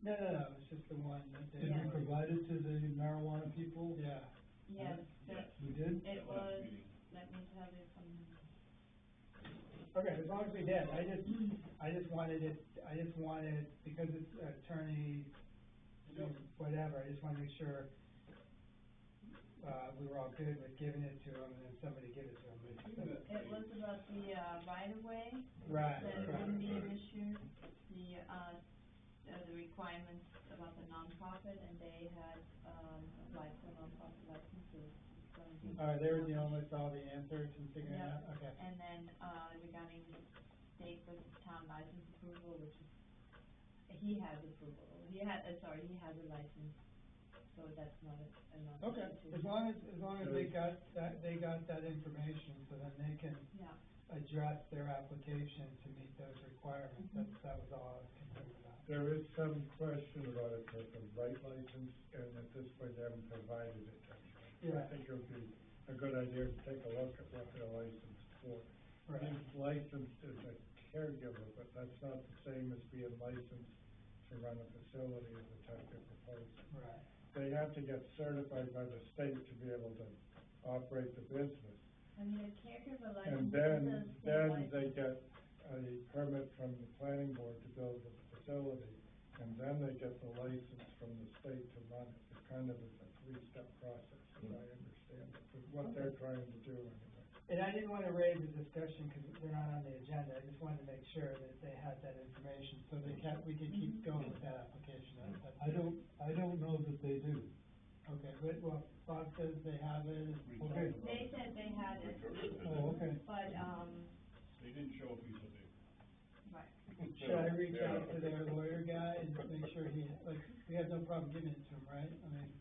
No, it's just the one that they. Did we provide it to the marijuana people? Yeah. Yes, We did? it was, let me tell you something. Okay, as long as we did, I just wanted, because it's attorney, whatever, I just wanna make sure, we were all good with giving it to them, and then somebody give it to them. It was about the, right of way. Right. That wouldn't be an issue, the requirements about the nonprofit, and they had, applied for nonprofit licenses. Alright, they were dealing with all the answers and figuring it out, okay. And then, regarding state versus town license approval, which is, he has approval, he has a license, so that's not a Okay, issue. as long as they got that information, so then they can. Yeah. address their application to meet those requirements. That was all I was concerned about. There is some question about it, with the right license, and at this point, they haven't provided it. Yeah. I think it would be a good idea to take a look at what they're licensed for. Right. He's licensed as a caregiver, but that's not the same as being licensed to run a facility of the type they're proposing. Right. They have to get certified by the state to be able to operate the business. I mean, a caregiver license. And then they get a permit from the planning board to build the facility, and then they get the license from the state to run it. It kind of is a three-step process, as I understand it, with what they're trying to do anyway. And I didn't want to raise a discussion because they're not on the agenda. I just wanted to make sure that they had that information so we could keep going with that application. I don't know that they do. Okay, but, well, Bob says they have it. Okay. They said they had it, Oh, okay. but, They didn't show a piece of paper. right. Should I reach out to their lawyer guy and make sure we have no problem giving it to him, right? I mean,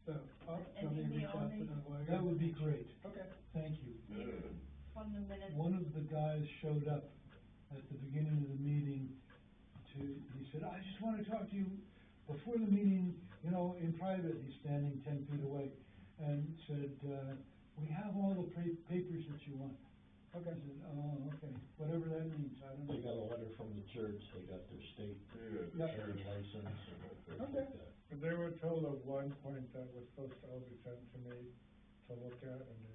so, let me reach out to the lawyer. That would be great. Okay. Thank you. From the minutes. One of the guys showed up at the beginning of the meeting he said, I just want to talk to you before the meeting, you know, in private. He's standing 10 feet away and said, we have all the papers that you want. Okay. I said, oh, okay, whatever that means, I don't know. They got a letter from the church, they got their state church license and everything like that. But they were told at one point that was supposed to all be sent to me to look at, and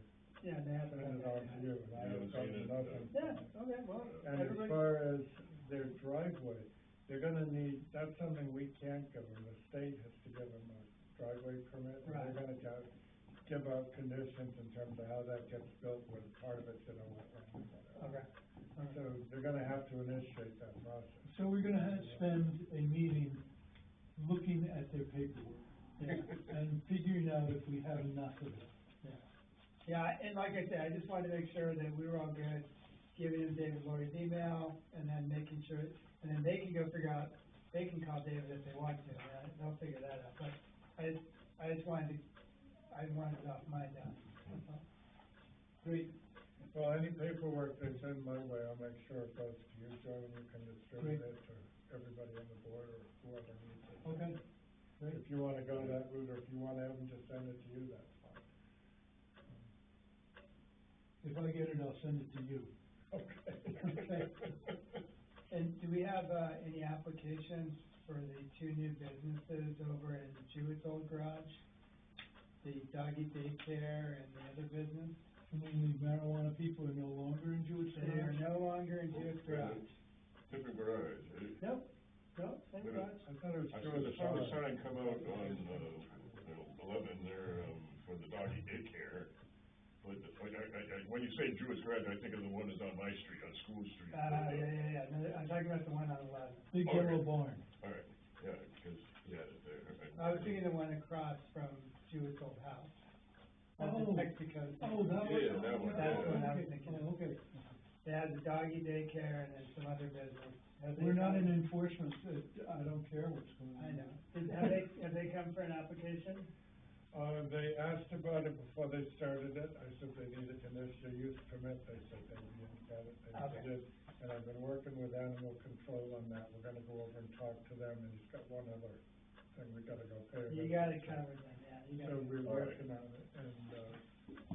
Yeah, they have send it on to you, and I haven't gotten nothing. Yeah, okay, well, And as far as their driveway, they're gonna need, that's something we can't give them, the state has to give them a driveway permit, and they're gonna give out conditions in terms of how that gets built, when part of it's in a wetland or whatever. Okay. So they're gonna have to initiate that process. So we're gonna spend a meeting looking at their paperwork and figuring out if we have enough of it. Yeah, and like I said, I just wanted to make sure that we were all good, giving them David Laurie's email, and then making sure, and then they can go figure out, they can call David if they want to, and they'll figure that out, but I just wanted it off my desk. Great. Well, any paperwork they send my way, I'll make sure it goes to you, Joe, and you can distribute it to everybody on the board or whoever needs it. Okay. Great. If you wanna go that route, or if you wanna have them just send it to you, that's fine. If I get it, I'll send it to you. Okay. And do we have, any applications for the two new businesses over in Jewett's old garage? The doggy daycare and the other business? The marijuana people are no longer in Jewish They are no longer in Jewett's garage. Different garage, eh? Nope, same garage. I thought it was I saw the sign come out on, 11 there, for the doggy daycare. But when you say Jewish garage, I think of the one that's on my street, on School Street. Yeah, no, I'm talking about the one on 11. Big yellow barn. All right, yeah, because, yeah, it's there. I was thinking the one across from Jewett's old house. That's in Mexico. Oh, that one? Yeah, that one. That's what I was thinking. Oh, okay. They had the doggy daycare and then some other business. We're not in enforcement, I don't care what's going on. I know. Have they come for an application? They asked about it before they started it. I said they needed an conditional use permit. They said they didn't get it. They did. And I've been working with animal control on that. We're gonna go over and talk to them, and he's got one other thing we gotta go pay. You got it covered then, yeah. So we're working on it, and,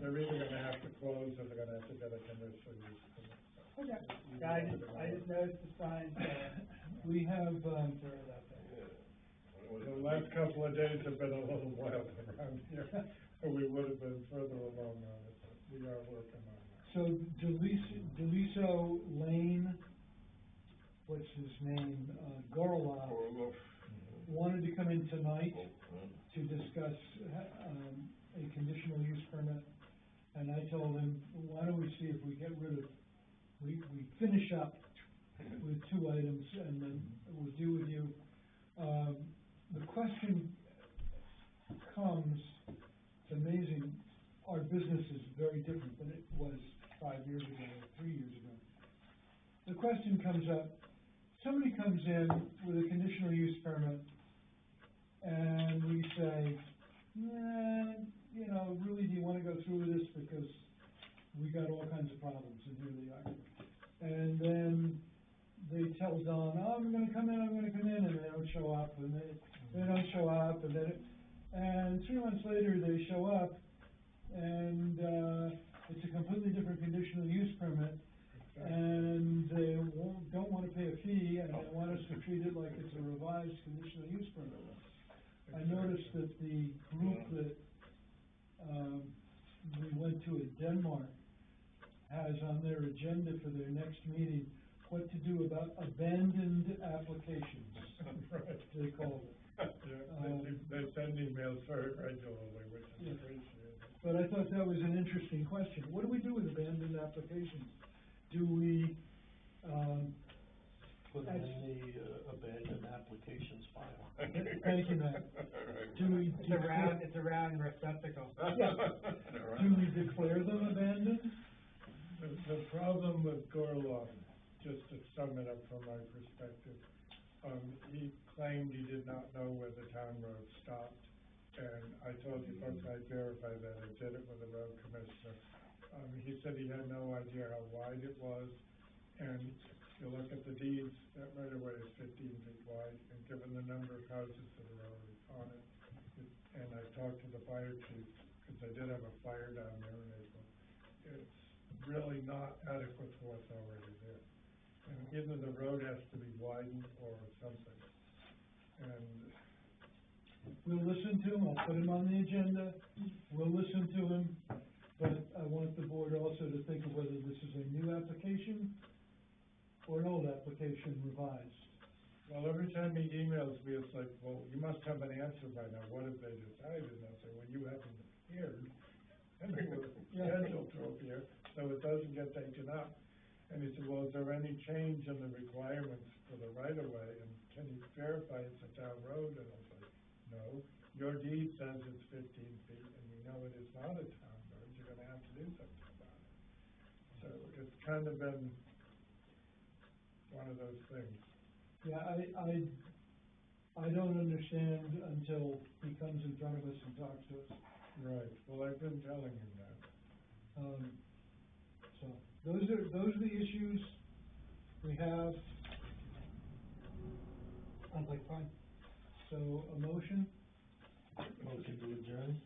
they're either gonna have to close or they're gonna have to get a conditional use permit. Okay. I just noticed the sign, so. We have, throw it out there. The last couple of days have been a little wild around here, but we would have been further along on it, but we are working on that. so Deliso Lane, what's his name, Gorolov, wanted to come in tonight to discuss, a conditional use permit. And I told him, why don't we see if we get rid of, we finish up with 2 items and then we'll deal with you. The question comes, it's amazing, our business is very different than it was 5 years ago or 3 years ago. The question comes up, somebody comes in with a conditional use permit and we say, you know, really, do you want to go through with this because we got all kinds of problems, and here they are. And then they tell Don, oh, I'm gonna come in, and they don't show up, and they don't show up, and then, and 3 months later, they show up, and, it's a completely different conditional use permit, and they don't wanna pay a fee, and they want us to treat it like it's a revised conditional use permit. I noticed that the group that, we went to in Denmark has on their agenda for their next meeting, what to do about abandoned applications, Right. they called it. Yeah, they send emails very regularly, which is appreciated. But I thought that was an interesting question. What do we do with abandoned applications? Do we, Put them in the, abandoned applications file. thank you, Matt. Do we It's a round receptacle. Yeah. Do we declare them abandoned? The problem with Gorloff, just to sum it up from my perspective, he claimed he did not know where the town road stopped. And I told you folks, I verified that, I did it with the road commissioner. He said he had no idea how wide it was, and if you look at the deeds, that right of way is 15 feet wide, and given the number of houses that are already on it, and I talked to the fire chief, because they did have a fire down there in April, it's really not adequate for what's already there. And either the road has to be widened or something, and We'll listen to him, I'll put him on the agenda, we'll listen to him, but I want the board also to think of whether this is a new application or an old application revised. well, every time he emails me, it's like, well, you must have an answer by now, what have they decided? And I say, well, you haven't appeared, and they were scheduled to appear, so it doesn't get taken up. And he said, well, is there any change in the requirements for the right of way, and can you verify it's a town road? And I was like, no, your deed says it's 15 feet, and you know it is not a town road, you're gonna have to do something about it. So it's kind of been one of those things. Yeah, I don't understand until he comes in front of us and talks to us. Right, well, I've been telling him that. So, those are the issues we have. Sounds like fun. So, a motion? Motion to adjourn?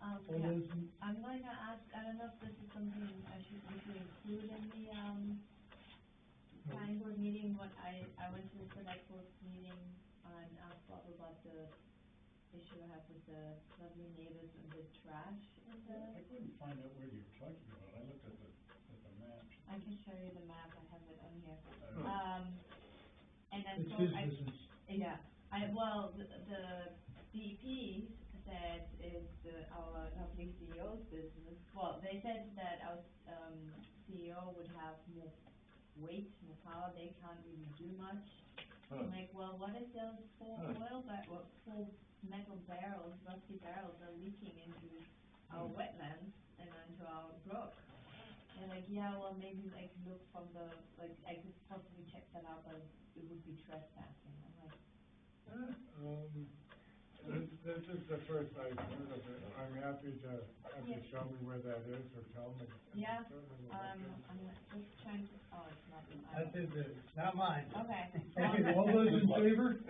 All Yeah, those in- I'm going to ask, I don't know if this is something I should include in the, planning board meeting, but I went to the select board meeting and asked Bob about the issue I have with the lovely neighbors and the trash in the. I couldn't find out where you're talking about, I looked at the map. I can show you the map, I have it on here. Uh, And then It's so his I, business. yeah, well, the DEP said is our lovely CEO's business. Well, they said that our, CEO would have more weight, more power, they can't really do much. I'm like, well, what if those four metal barrels, rusty barrels are leaking into our wetlands and into our brook? They're like, yeah, well, maybe I can look from the, like, I could possibly check that out, but it would be trespassing. I'm like, This is the first I've heard of it. I'm happy to have you show me where that is or tell me. yeah, Certainly will look I'm just trying to, oh, it's not. That's his business, not mine. Okay. Okay, all those in favor?